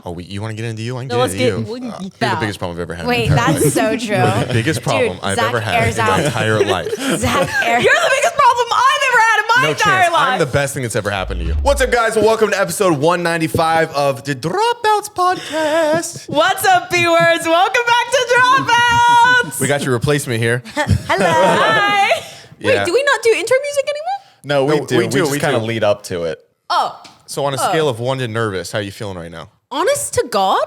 Oh, you want to get into you? I can No, get into you. you're the biggest problem I've ever had. Wait, in my entire that's life. so true. The biggest problem I've Zach ever had airs in my out. entire life. Zach airs. You're the biggest problem I've ever had in my No entire chance. life. I'm the best thing that's ever happened to you. What's up, guys? Well, welcome to episode 195 of the Dropouts podcast. What's up, B-words? Welcome back to Dropouts. We got your replacement here. Hello. Hi. Yeah. Wait, do we not do intro music anymore? No, we No, do. we We do, just we kind of do. lead up to it. Oh, So on a scale of 1 to nervous, how are you feeling right now? honest to God,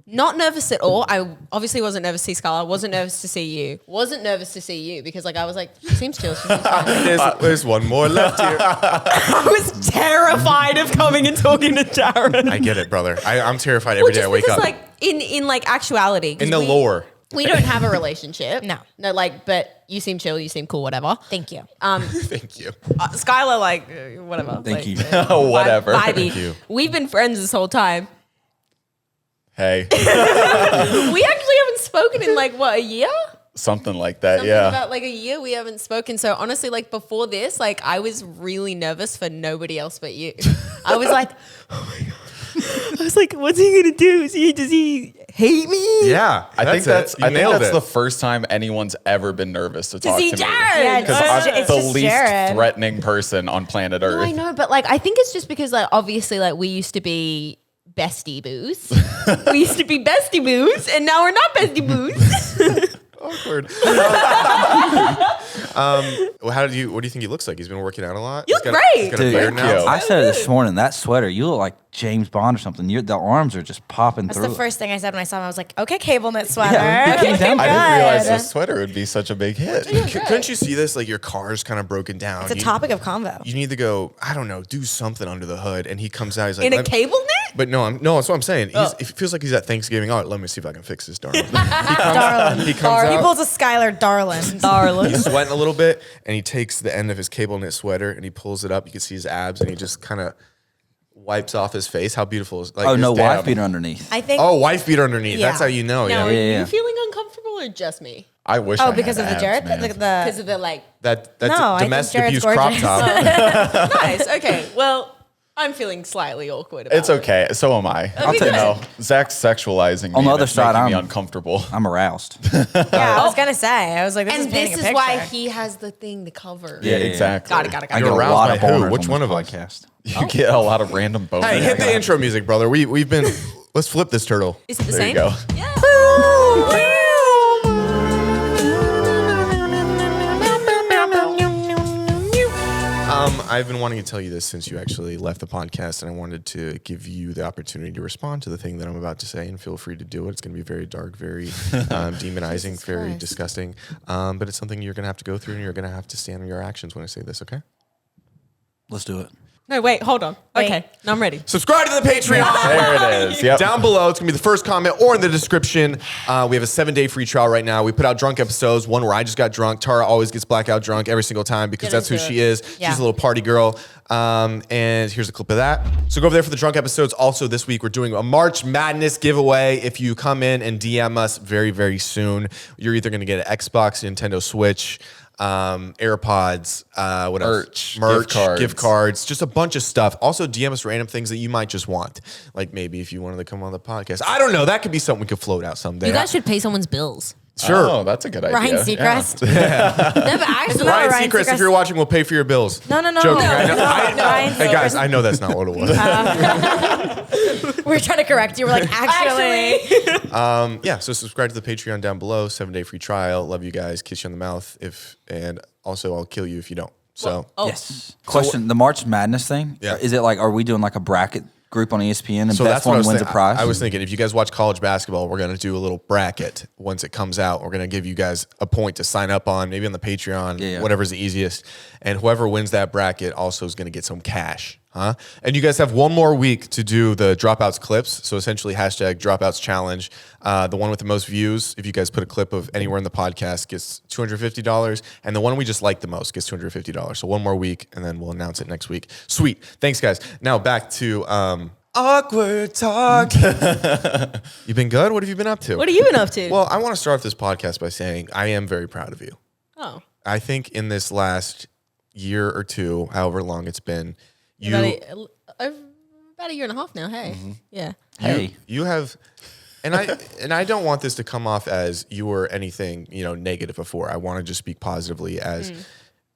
not nervous at all. I obviously wasn't nervous to see Scarlett. Wasn't nervous to see you. Wasn't nervous to see you because I was like, she seems chill. She seems fine. There's one more left here. I was terrified of coming and talking to Jared. I get it, brother. I'm terrified every day I wake because, up. like, in actuality. 'cause In the lore. We don't have a relationship. No, but you seem chill. You seem cool. Whatever. thank you. Thank you. Skylar, whatever. Thank you. Whatever. Vibey. Thank you. We've been friends this whole time. Hey, We actually haven't spoken in a year? something like that. Something Yeah. about a year we haven't spoken. So honestly, before this, I was really nervous for nobody else but you. I was like, oh my God. I was like, what's he gonna do? Does he hate me? Yeah. I think it. You that's nailed the it. first time anyone's ever been nervous to talk see to me. Jared. Yeah, Because it's I'm just the least Jared. threatening person on planet Earth. No, I know, but I think it's just because obviously we used to be bestie boos. We used to be bestie boos, and now we're not bestie boos. Awkward. What do you think he looks like? He's been working out a lot. You He's look got great. He's got a Dude, beard thank now. you. I said it this morning. That sweater, you look like James Bond or something. The arms are just popping That's through. the first thing I said when I saw him. I was like, okay, cable knit sweater. Yeah, it came down I to didn't realize Good. this sweater would be such a big hit. Couldn't you see this? Your car's kind of broken down. It's a topic of convo. You need to go, I don't know, do something under the hood. And he comes out, he's like, In a cable net? But no, that's what I'm saying. It feels like he's at Thanksgiving. All right, let me see if I can fix this, darling. He comes He out, pulls a Skylar darling. Darling. he's sweating a little bit, and he takes the end of his cable knit sweater and he pulls it up. You can see his abs, and he just kind of wipes off his face. How beautiful is oh, no, his dad- wife beater underneath. I think. Oh, wife beater underneath. Yeah. That's how you know. Now, Yeah. are yeah. you feeling uncomfortable or just me? I wish. I Oh, had because of the abs, Jared? man. Because of the That's No, I think domestic Jared's abuse crop gorgeous. top. nice. Okay. Well, I'm feeling slightly awkward about It's okay. So am I. I'll take No, Zach's sexualizing me. On the and other it's side, making me I'm- uncomfortable. I'm aroused. Yeah, I was gonna say. I was like, this And is painting this a is why picture. he has the thing to cover. Yeah, exactly. Got it. I You're get a aroused lot by of who? boners Which on one this of us? podcast. You get a lot of random bonus. Hey, hit the intro music, brother. We've been. Let's flip this turtle. Is it the There same? you go. Yeah. I've been wanting to tell you this since you actually left the podcast, and I wanted to give you the opportunity to respond to the thing that I'm about to say, and feel free to do it. It's going to be very dark, very demonizing, very disgusting, but it's something you're going to have to go through, and you're going to have to stand on your actions when I say this, okay? Let's do it. No, wait. Hold on. Wait. Okay. Now I'm ready. Subscribe to the Patreon. There it is. Yep. Down below, it's going to be the first comment or in the description. We have a 7-day free trial right now. We put out drunk episodes, one where I just got drunk. Tara always gets blackout drunk every single time because Get that's who into she it. is. Yeah. She's a little party girl. And here's a clip of that. So go over there for the drunk episodes. Also, this week, we're doing a March Madness giveaway. If you come in and DM us very, very soon, you're either going to get an Xbox, Nintendo Switch, AirPods, what else? Merch, gift cards, just a bunch of stuff. Also, DM us random things that you might just want. Like maybe if you wanted to come on the podcast. I don't know. That could be something we could float out someday. You guys should pay someone's bills. Sure. Oh, that's a good idea. Ryan Seacrest. Never actually. Ryan Ryan Seacrest, if Seacrest. you're watching, we'll pay for your bills. No. Joking. I know. Ryan Hey guys, Seacrest. I know that's not what it was. We're trying to correct you. We're like, actually. Yeah, so subscribe to the Patreon down below. 7-day free trial. Love you guys. Kiss you on the mouth. And also I'll kill you if you don't. So Oh. Yes. Question: the March Madness thing. Yeah. Is it are we doing a bracket group on ESPN and So best that's what one I was wins a thinking. prize? I was thinking if you guys watch college basketball, we're going to do a little bracket once it comes out. We're going to give you guys a point to sign up on, maybe on the Patreon, Yeah. whatever's the easiest. And whoever wins that bracket also is going to get some cash. Huh? And you guys have one more week to do the Dropouts clips. So essentially hashtag Dropouts Challenge. The one with the most views, if you guys put a clip of anywhere in the podcast, gets $250. And the one we just like the most gets $250. So one more week, and then we'll announce it next week. Sweet. Thanks, guys. Now back to awkward talk. You've been good? What have you been up to? What have you been up to? Well, I want to start off this podcast by saying I am very proud of you. oh. I think in this last year or two, however long it's been, you About about a year and a half now. Hey, yeah. Hey, You have, and I don't want this to come off as you were anything, negative before. I want to just speak positively as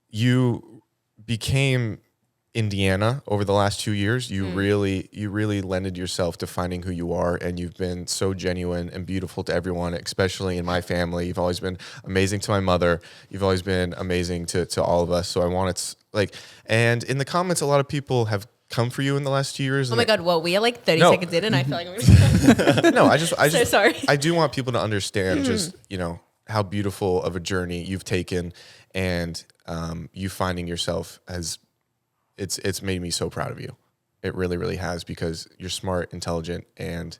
you became Indiana over the last 2 years. You really lended yourself to finding who you are, and you've been so genuine and beautiful to everyone, especially in my family. You've always been amazing to my mother. You've always been amazing to all of us. So I want it and in the comments, a lot of people have come for you in the last 2 years. Oh my God, well, we are like 30 No. seconds in and I feel like I'm No, I just so sorry. I do want people to understand just, how beautiful of a journey you've taken, and you finding yourself as it's made me so proud of you. It really, really has, because you're smart, intelligent, and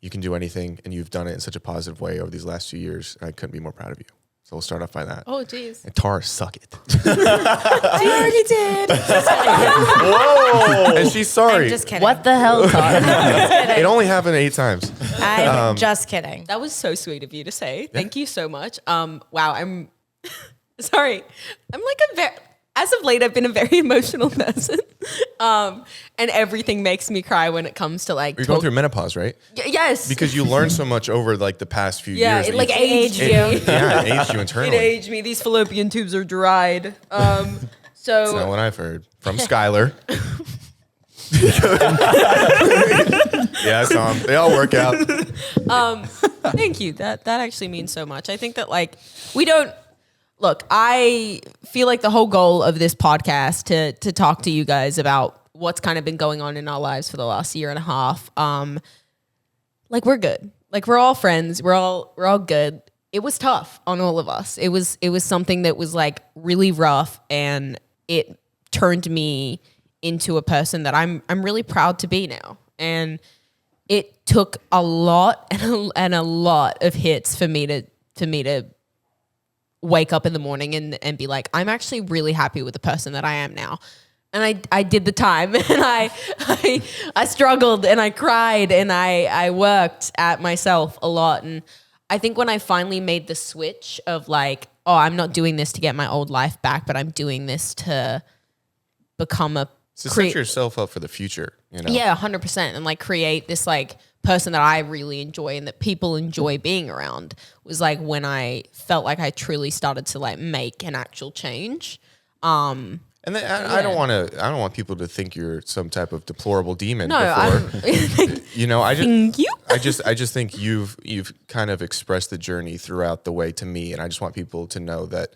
you can do anything, and you've done it in such a positive way over these last 2 years. And I couldn't be more proud of you. So we'll start off by that. Oh, geez. And Tara, suck it. I already did. Whoa! And she's sorry. I'm just kidding. What the hell, Tara? It only happened 8 times. I'm just kidding. That was so sweet of you to say. Thank you so much. Wow, I'm sorry. I'm like as of late, I've been a very emotional person. And everything makes me cry when it comes to like. You're going through menopause, right? Yes. Because you learned so much over like the past few yeah, years. it that like you- aged you. Yeah, it aged you internally. It aged me. These fallopian tubes are dried. That's So not what I've heard from Skylar. Yeah, Tom. They all work out. thank you. That actually means so much. I think that like we don't look. I feel like the whole goal of this podcast to talk to you guys about what's kind of been going on in our lives for the last year and a half. Like we're good. Like we're all friends. We're all good. It was tough on all of us. It was something that was like really rough, and it turned me into a person that I'm really proud to be now. And it took a lot and a lot of hits for me to wake up in the morning and be like, I'm actually really happy with the person that I am now. And I did the time, and I struggled, and I cried, and I worked at myself a lot. And I think when I finally made the switch of like, oh, I'm not doing this to get my old life back, but I'm doing this to become a So set yourself up for the future, Yeah, 100%. And like create this like person that I really enjoy and that people enjoy being around was like when I felt like I truly started to like make an actual change. And then I don't want people to think you're some type of deplorable demon. No, before. Thank you. I just think you've kind of expressed the journey throughout the way to me, and I just want people to know that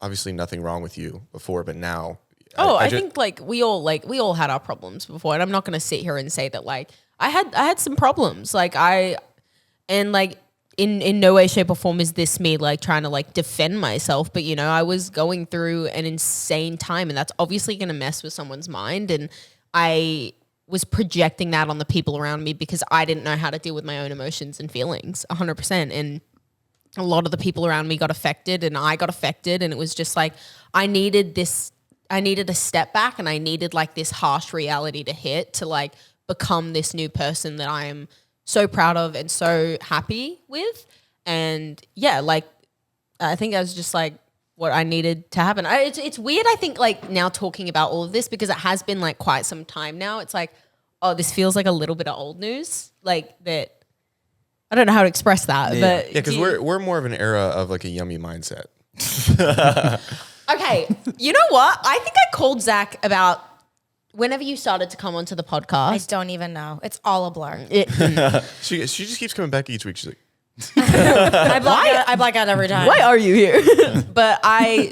obviously nothing wrong with you before, but now. I think like we all had our problems before, and I'm not going to sit here and say that like I had some problems, in no way, shape, or form is this me like trying to like defend myself, but I was going through an insane time, and that's obviously going to mess with someone's mind, and I was projecting that on the people around me because I didn't know how to deal with my own emotions and feelings 100%, and a lot of the people around me got affected, and I got affected, and it was just like I needed a step back, and I needed like this harsh reality to hit to like become this new person that I am so proud of and so happy with. And yeah, like I think I was just like what I needed to happen. It's weird, I think, like now talking about all of this because it has been like quite some time now. It's like, oh, this feels like a little bit of old news. Like that, I don't know how to express that, but Yeah, because we're more of an era of like a yummy mindset. Okay, you know what? I think I called Zach about whenever you started to come onto the I podcast. don't even know. It's all a blur. She just keeps coming back each week. She's like, I black out every time. Why are you here? But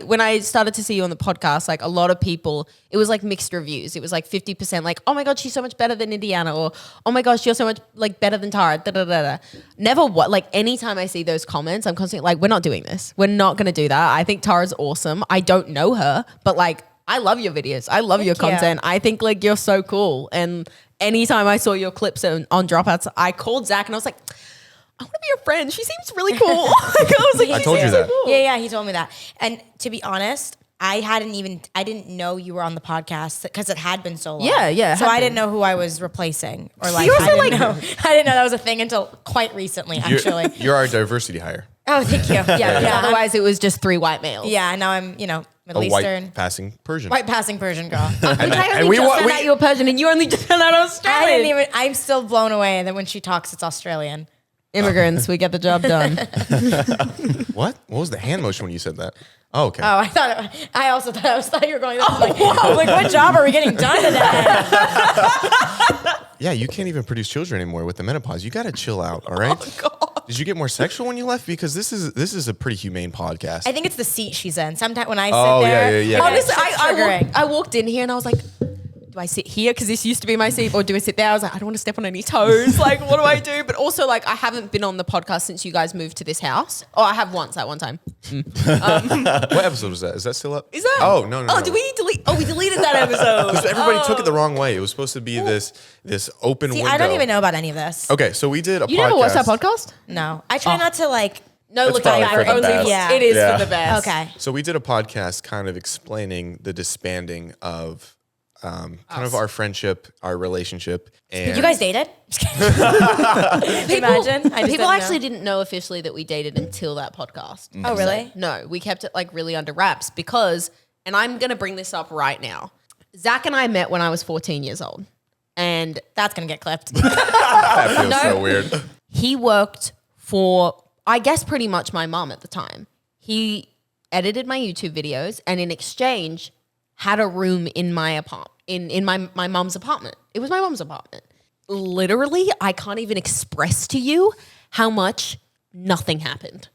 when I started to see you on the podcast, like a lot of people, it was like mixed reviews. It was like 50% like, oh my God, she's so much better than Indiana, or oh my gosh, you're so much like better than Tara. Da, da, da, da. Never what like anytime I see those comments, I'm constantly like, we're not doing this. We're not gonna do that. I think Tara's awesome. I don't know her, but like I love your videos. I love your content. I think like you're so cool. And anytime I saw your clips on Dropouts, I called Zach and I was like, I want to be your friend. She seems really cool. Like, I was like, I she told you seems so that. cool. Yeah, he told me that. And to be honest, I didn't know you were on the podcast because it had been so long. Yeah, it So had I been. didn't know who I was replacing, or like Seriously, I didn't like- know that was a thing until quite recently, actually. you're our diversity hire. Oh, thank you. Yeah, 'cause otherwise it was just 3 white males. Yeah, now I'm, Middle a Eastern. white passing Persian. White passing Persian girl. Which I and only we just wa- found we- out you were Persian and you only just found out Australian. I'm still blown away that when she talks, it's Australian. Immigrants, we get the job done. What? What was the hand motion when you said that? Oh, okay. Oh, I also thought you were going. Like, whoa, like what job are we getting done today? Yeah, you can't even produce children anymore with the menopause. You got to chill out, all right? Oh, God. Did you get more sexual when you left? Because this is a pretty humane podcast. I think it's the seat she's in. Sometimes when I sit Oh, yeah, there, yeah, yeah. Honestly, it's triggering. I walked in here and I was like, do I sit here? Because this used to be my seat, or do I sit there? I was like, I don't want to step on any toes. Like, what do I do? But also, like, I haven't been on the podcast since you guys moved to this house. Oh, I have once at one time. What episode was that? Is that still up? Is that? Oh, no. Oh, did we delete? Oh, we deleted that episode. Because everybody took it the wrong way. It was supposed to be this open See, window. I don't even know about any of this. Okay, so we did a podcast. You never watched our podcast? No, I try not to like. No, It's look probably at for that. the Only best. Yeah. it is Yeah. for the best. Okay. So we did a podcast kind of explaining the disbanding of kind of our friendship, our relationship. And You guys dated? Imagine. I just People didn't actually know. didn't know officially that we dated until that podcast. Oh, really? No, we kept it like really under wraps because, and I'm going to bring this up right now. Zach and I met when I was 14 years old. And That's gonna get clipped. that feels No. so weird. he worked for, I guess, pretty much my mom at the time. He edited my YouTube videos and in exchange had a room in my apartment, in my mom's apartment. It was my mom's apartment. Literally, I can't even express to you how much nothing happened.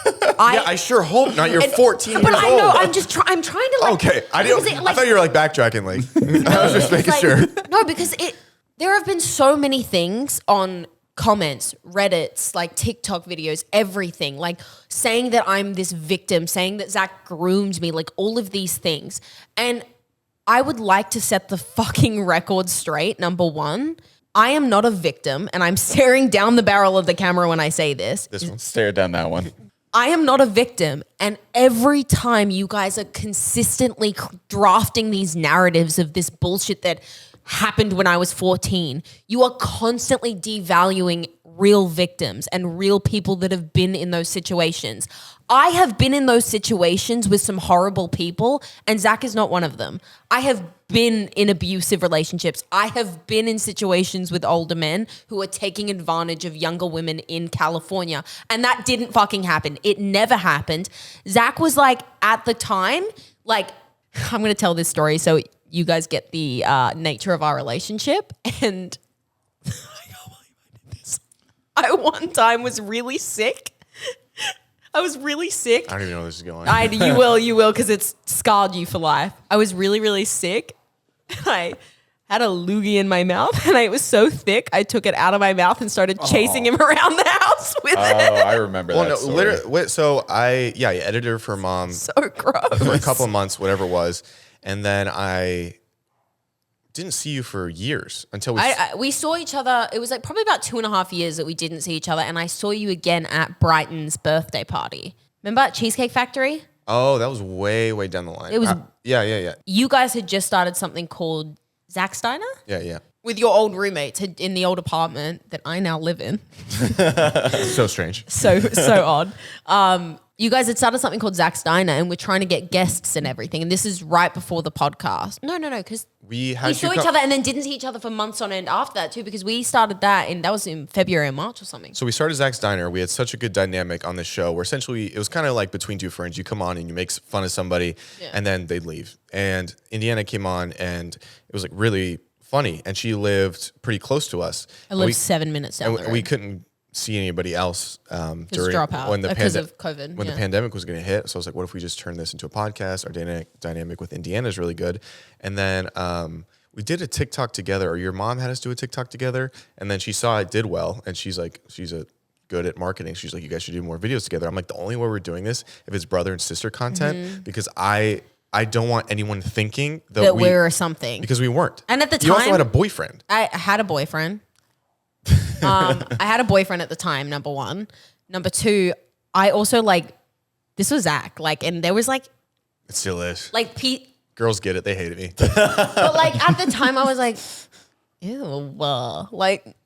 Yeah, I sure hope not. You're 14 years But I know, old. I'm trying to like. Okay, I because didn't. it, I like- thought you were like backtracking. Like I was just making like- sure. No, because there have been so many things on comments, Reddits, like TikTok videos, everything, like saying that I'm this victim, saying that Zach groomed me, like all of these things. And I would like to set the fucking record straight. Number one, I am not a victim, and I'm staring down the barrel of the camera when I say this. This one. Stare down that one. I am not a victim. And every time you guys are consistently drafting these narratives of this bullshit that happened when I was 14, you are constantly devaluing real victims and real people that have been in those situations. I have been in those situations with some horrible people, and Zach is not one of them. I have been in abusive relationships. I have been in situations with older men who are taking advantage of younger women in California, and that didn't fucking happen. It never happened. Zach was like, at the time, like, I'm going to tell this story so you guys get the nature of our relationship, and I can't believe I did this. I one time was really sick. I was really sick. I don't even know where this is going. You will, because it's scarred you for life. I was really, really sick. I had a loogie in my mouth, and it was so thick, I took it out of my mouth and started chasing him around the house with Oh, it. I remember well, that no, story. literally. So I edited her for mom So gross. for a couple of months, whatever it was, and then I didn't see you for years until we. We saw each other. It was like probably about 2.5 years that we didn't see each other, and I saw you again at Brighton's birthday party. Remember at Cheesecake Factory? Oh, that was way, way down the line. It was- Yeah. You guys had just started something called Zach Steiner Yeah. with your old roommates in the old apartment that I now live in. So strange. So odd. You guys had started something called Zach Steiner, and we're trying to get guests and everything. And this is right before the podcast. No, because We had we you saw each other and then didn't see each other for months on end after that too, because we started that that was in February or March or something. So we started Zach's Diner. We had such a good dynamic on this show where essentially it was kind of like between two friends. You come on and you make fun of somebody and then they'd leave. And Indiana came on and it was like really funny. And she lived pretty close to us. I lived 7 minutes down the road. We couldn't see anybody else during Dropout, when the because of COVID, when yeah. the pandemic was going to hit. So I was like, what if we just turn this into a podcast? Our dynamic with Indiana is really good. And then we did a TikTok together, or your mom had us do a TikTok together, and then she saw it did well, and she's like, good at marketing. She's like, you guys should do more videos together. I'm like, the only way we're doing this if it's brother and sister content, because I don't want anyone thinking that we're something. because we weren't. And at the you also time- had a boyfriend. I had a boyfriend. I had a boyfriend at the time, number one. Number two, I also this was Zach, and there was It still is. Pete. Girls get it. They hated me. But at the time I was like, ew,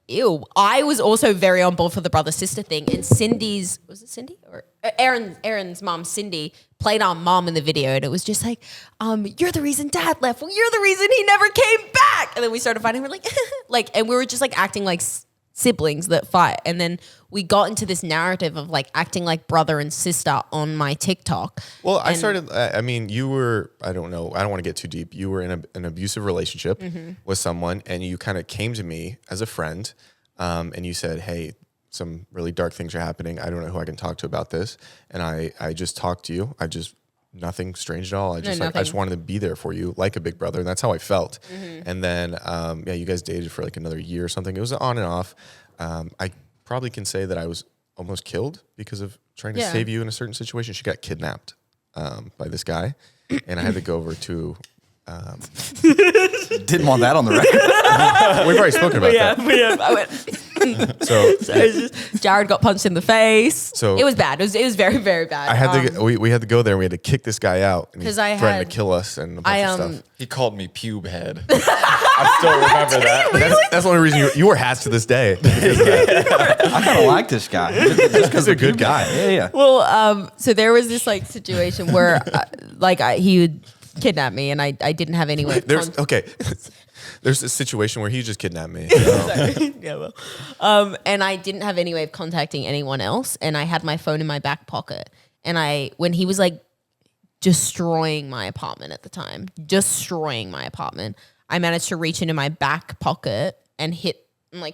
ew. I was also very on board for the brother-sister thing. And was it Cindy? Or Aaron's mom, Cindy, played our mom in the video. And it was just like, you're the reason dad left. Well, you're the reason he never came back. And then we started fighting. We're like, and we were just like acting like siblings that fight. And then we got into this narrative of like acting like brother and sister on my TikTok. Well, I mean, you were, I don't know, I don't want to get too deep. You were in an abusive relationship with someone, and you kind of came to me as a friend, and you said, hey, some really dark things are happening. I don't know who I can talk to about this. And I just talked to you. Nothing strange at all. I just wanted to be there for you like a big brother. And that's how I felt. And then, you guys dated for like another year or something. It was on and off. I probably can say that I was almost killed because of trying to save you in a certain situation. She got kidnapped by this guy, and I had to go over to. Didn't want that on the record. We've already spoken about that. I went. So it was just, Jared got punched in the face. So it was bad. It was very, very bad. I had to. We had to go there. and We had to kick this guy out because I threatened to kill us and a bunch of stuff. He called me pube head. I still remember that. That's the only reason you were hats to this day. I kind of like this guy. Just He's a good guy. Yeah. Well, so there was this like situation where he would kidnap me, and I didn't have any way. There's a situation where he just kidnapped me. And I didn't have any way of contacting anyone else, and I had my phone in my back pocket. And when he was like destroying my apartment at the time, I managed to reach into my back pocket and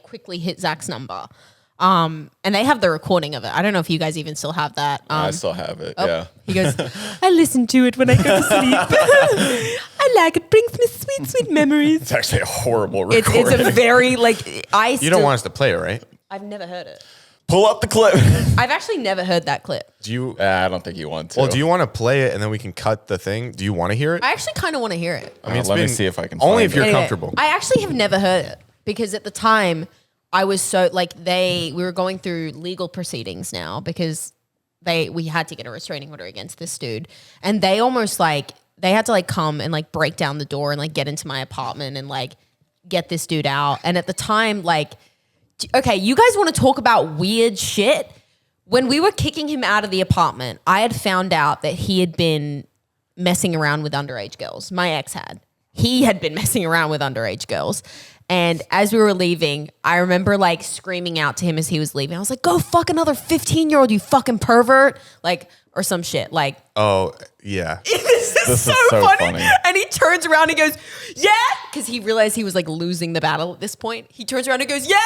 quickly hit Zach's number. And they have the recording of it. I don't know if you guys even still have that. I still have it. Yeah. He goes, I listen to it when I go to sleep. I like it. Brings me sweet, sweet memories. It's actually a horrible recording. It's a very You don't want us to play it, right? I've never heard it. Pull up the clip. I've actually never heard that clip. Do you? I don't think you want to. Well, do you want to play it and then we can cut the thing? Do you want to hear it? I actually kind of want to hear it. I mean, let me see if I can. Only find if you're it. comfortable. I actually have never heard it because at the time I was so we were going through legal proceedings now because we had to get a restraining order against this dude, and they almost they had to come and break down the door and get into my apartment and get this dude out. And at the time, okay, you guys want to talk about weird shit? When we were kicking him out of the apartment, I had found out that he had been messing around with underage girls. My ex had. He had been messing around with underage girls. And as we were leaving, I remember screaming out to him as he was leaving. I was like, go fuck another 15-year-old, you fucking pervert. Or some shit. Oh, yeah. This is so funny. And he turns around and goes, yeah. Because he realized he was losing the battle at this point. He turns around and goes, yeah.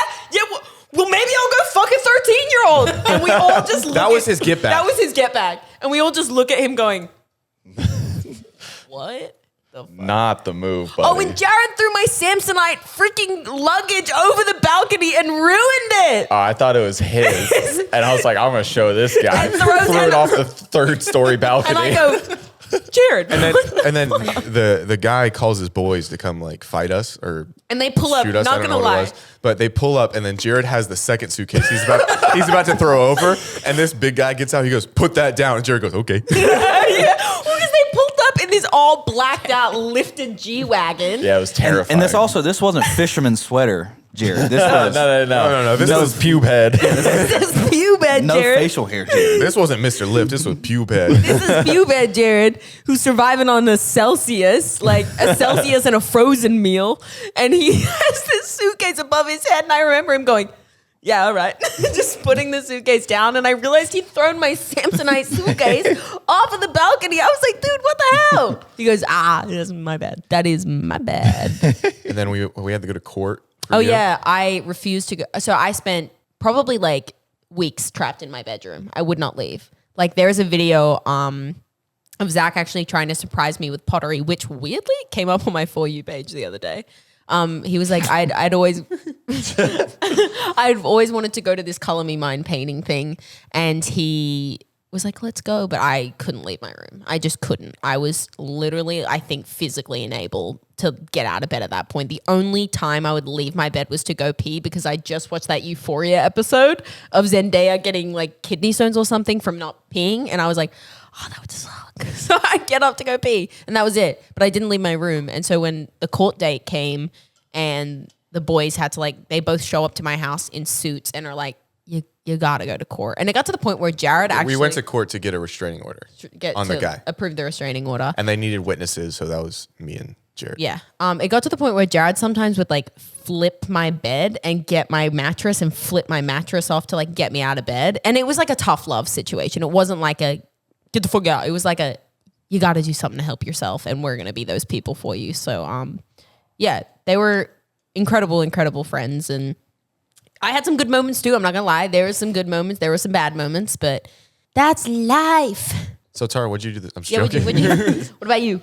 Well, maybe I'll go fuck a 13-year-old. And we all just look That was his get back. That was his get back. And we all just look at him going, what? Not the move, buddy. Oh, and Jared threw my Samsonite freaking luggage over the balcony and ruined it. I thought it was his. And I was like, I'm going to show this guy. And throws Threw it it off the third-story balcony. And I go, Jared. And then the guy calls his boys to come fight us or and they pull up, shoot us. not I don't gonna know what it lie. was. But they pull up, and then Jared has the second suitcase he's about to throw over, and this big guy gets out. He goes, "Put that down," and Jared goes, "Okay." Yeah, because they pulled up in this all blacked out lifted G-Wagon. Yeah, it was terrifying. And this wasn't fisherman's sweater, Jared. This was No. This was pube head. This is pubed, no Jared. facial hair, Jared. This wasn't Mr. Lift. This was pube head. This is pubed, Jared, who's surviving on a Celsius, a Celsius and a frozen meal. And he has this suitcase above his head. And I remember him going, yeah, all right. Just putting the suitcase down. And I realized he'd thrown my Samsonite suitcase off of the balcony. I was like, dude, what the hell? He goes, that's my bad. That is my bad. And then we had to go to court. Oh, yeah. I refused to go. So I spent probably weeks trapped in my bedroom. I would not leave. There's a video of Zach actually trying to surprise me with pottery, which weirdly came up on my For You page the other day. He was like, I'd always wanted to go to this Color Me Mine painting thing. And he was like, let's go. But I couldn't leave my room. I just couldn't. I was literally, I think, physically unable to get out of bed at that point. The only time I would leave my bed was to go pee because I just watched that Euphoria episode of Zendaya getting kidney stones or something from not peeing. And I was like, oh, that would suck. So I'd get up to go pee. And that was it. But I didn't leave my room. And so when the court date came and the boys had to like, they both show up to my house in suits and are like, you gotta go to court. And it got to the point where Jared actually We went to court to get a restraining order on the guy. Approve the restraining order. And they needed witnesses, so that was me and Jared. Yeah. It got to the point where Jared sometimes would like flip my bed and get my mattress and flip my mattress off to like get me out of bed. And it was like a tough love situation. It wasn't like a get the fuck out. It was like a you got to do something to help yourself, and we're going to be those people for you. So, yeah, they were incredible friends. And I had some good moments too. I'm not going to lie. There were some good moments. There were some bad moments, but that's life. So, Tara, what'd you do? I'm Yeah, joking. what about you?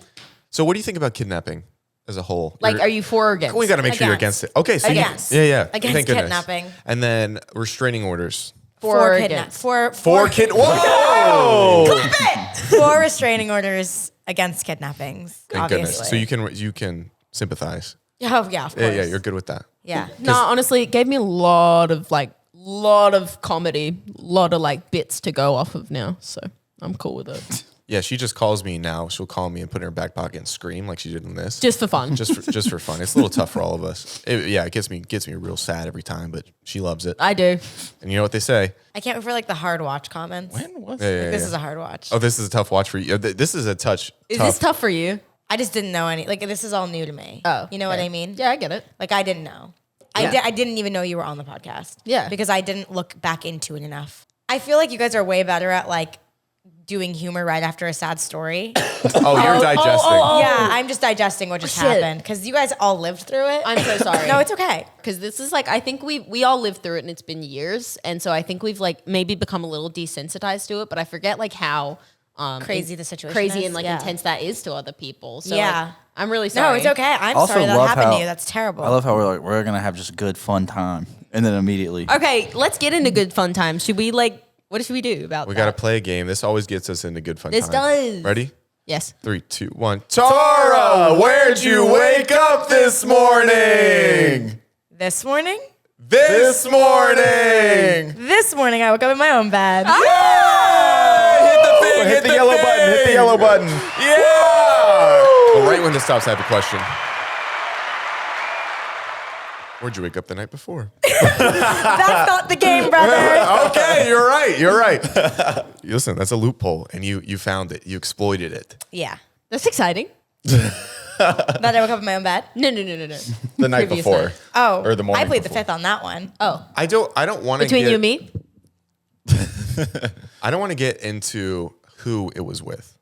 So, what do you think about kidnapping as a whole? Like, are you for or against? We got to make sure you're against it. Okay, so Against. yeah. Against Thank goodness. kidnapping. And then restraining orders. For or kidnap. against? For Whoa! for restraining orders against kidnappings. Thank Obviously. goodness. So you can sympathize. Oh yeah, of course. Yeah, you're good with that. Yeah. No, honestly, it gave me a lot of comedy, lot of like bits to go off of now. So I'm cool with it. Yeah, she just calls me now. She'll call me and put it in her back pocket and scream like she did in this. Just for fun. just for fun. It's a little tough for all of us. It gets me real sad every time, but she loves it. I do. And you know what they say? I can't wait for like the hard watch comments. When was Yeah, This is a hard watch. Oh, this is a tough watch for you. This is a Is this tough for you? I just didn't know any. Like this is all new to me. Oh, you know what okay. I mean? Yeah, I get it. Like I didn't know. Yeah. I didn't even know you were on the podcast. Yeah. Because I didn't look back into it enough. I feel like you guys are way better at like doing humor right after a sad story. Oh, you're digesting. Yeah, I'm just digesting what just Shit. happened because you guys all lived through it. I'm so sorry. No, it's okay. Because this is like, I think we all lived through it and it's been years. And so I think we've like maybe become a little desensitized to it, but I forget like how Crazy the situation crazy is. and like Yeah. intense that is to other people. So Yeah. like, I'm really sorry. No, it's okay. I'm Also sorry that love happened how- to you. That's terrible. I love how we're gonna have just a good fun time, and then immediately. Okay, let's get into good fun times. Should we like, what should we do about We that? got to play a game. This always gets us into good fun This time. does. Ready? Yes. 3, 2, 1. Tara, where'd you wake up this morning? This morning? This morning. This morning I woke up in my own bed. Hit the yellow button. Hit the yellow button. Yeah. Well, right when this stops, I have a question. Where'd you wake up the night before? That's not the game, brother. Okay, you're right. You're right. Listen, that's a loophole, and you found it. You exploited it. Yeah. That's exciting. That I woke up in my own bed. No. the night Previous before? night. Oh, Or the morning I played before. the fifth on that one. Oh, I don't want to between you and me? I don't want to get into who it was with.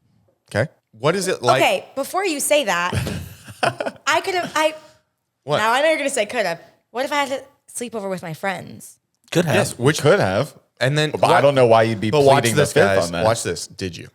Okay. What is it like? Okay, before you say that, I could have. What? Now I know you're gonna say could have. What if I had to sleep over with my friends? Could have. Yes. Which Could have. and then But I don't know why you'd be But watch pleading the this, fifth guys. on that. Watch this. Did you?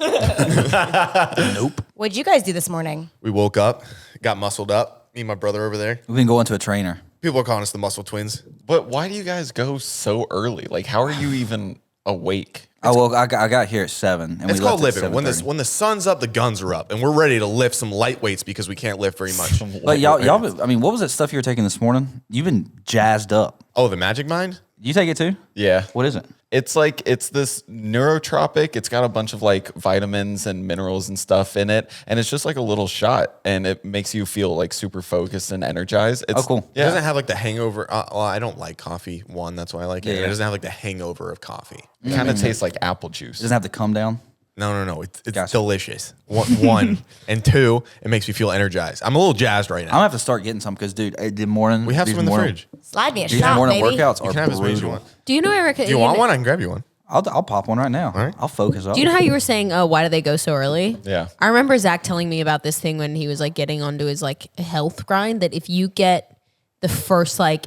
Nope. What'd you guys do this morning? We woke up, got muscled up. Me and my brother over there. We've been going to a trainer. People are calling us the Muscle Twins. But why do you guys go so early? Like, how are you even awake? I got here at 7. And It's we called left at living. When 7:30. when the sun's up, the guns are up, and we're ready to lift some light weights because we can't lift very much. But y'all, I mean, what was that stuff you were taking this morning? You've been jazzed up. Oh, the Magic Mind? You take it too? Yeah. What is it? It's this neurotropic. It's got a bunch of like vitamins and minerals and stuff in it. And it's just like a little shot. And it makes you feel like super focused and energized. It's, Oh, cool. It doesn't have like the hangover. Well, I don't like coffee. One, that's why I like it. Yeah, And yeah. It doesn't have like the hangover of coffee. It kind of tastes like apple juice. It doesn't have to come down. No. It's Gotcha. delicious. One. And two, it makes me feel energized. I'm a little jazzed right I'm now. gonna have to start getting some because, dude, the morning We have these some in the morning- fridge. Slide me a These shot, morning baby. workouts You are can have as many as you brutal. want. Do you know, Erica? Do you want one? I can grab you one. I'll pop one right now. right. I'll focus up. Do you know how you were saying, why do they go so early? Yeah. I remember Zach telling me about this thing when he was like getting onto his like health grind, that if you get the first like,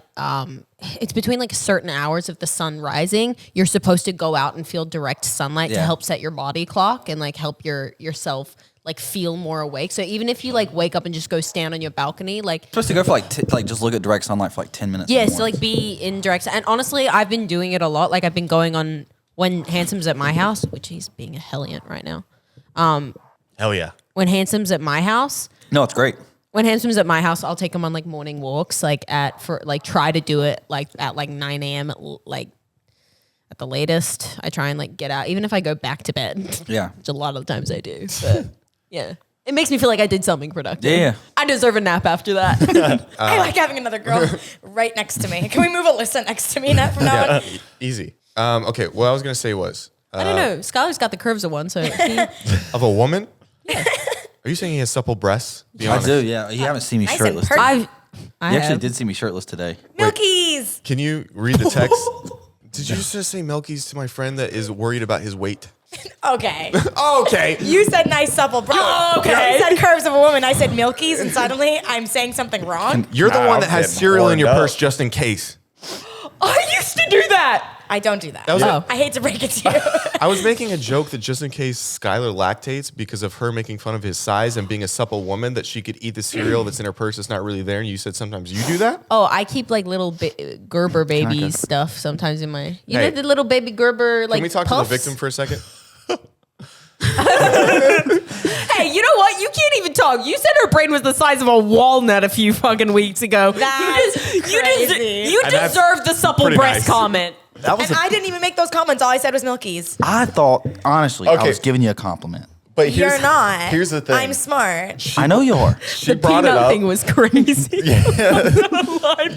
it's between like certain hours of the sun rising, you're supposed to go out and feel direct sunlight to Yeah. help set your body clock and like help yourself like feel more awake. So even if you like wake up and just go stand on your balcony, like supposed to go for like just look at direct sunlight for like 10 minutes. in the yes, morning. like be in direct. And honestly, I've been doing it a lot. Like I've been going on when Handsome's at my house, which he's being a hellion right now. Hell yeah. When Handsome's at my house, No, it's great. when Handsome's at my house, I'll take him on like morning walks, like try to do it like at like 9 a.m. Like at the latest. I try and like get out, even if I go back to bed, Yeah. which a lot of the times I do. But yeah, It makes me feel like I did something productive. Yeah. I deserve a nap after that. I like having another girl right next to me. Can we move Alyssa next to me now from now on? Easy. Okay, what I was gonna say was I don't know. Skylar's got the curves of one, so of a woman. Are you saying he has supple breasts? Be I honest. do, yeah. You haven't seen me Nice and shirtless. perfect. Today. I You actually have. did see me shirtless today. Milkies. Can you read the text? Did you just say Milky's to my friend that is worried about his weight? Okay. Okay. You said nice supple bro. Okay. You said curves of a woman. I said milkies, and suddenly I'm saying something wrong. You're the Nah, one that I'm has getting cereal in your horned purse up. just in case. I used to do that. I don't do that. was Oh. I hate to break it to you. I was making a joke that just in case Skylar lactates because of her making fun of his size and being a supple woman, that she could eat the cereal that's in her purse that's not really there. And you said sometimes you do that? Oh, I keep like little Gerber baby stuff sometimes in my. You know the little baby Gerber like. Can we talk puffs? to the victim for a second? Hey, you know what? You can't even talk. You said her brain was the size of a walnut a few fucking weeks ago. That's you crazy. you And that's deserve the supple pretty breast nice. comment. That was And I didn't even make those comments. All I said was milkies. I thought, honestly, I Okay. was giving you a compliment. But You're not. Here's the thing. I'm smart. I know you are. She The brought it peanut up. thing was crazy.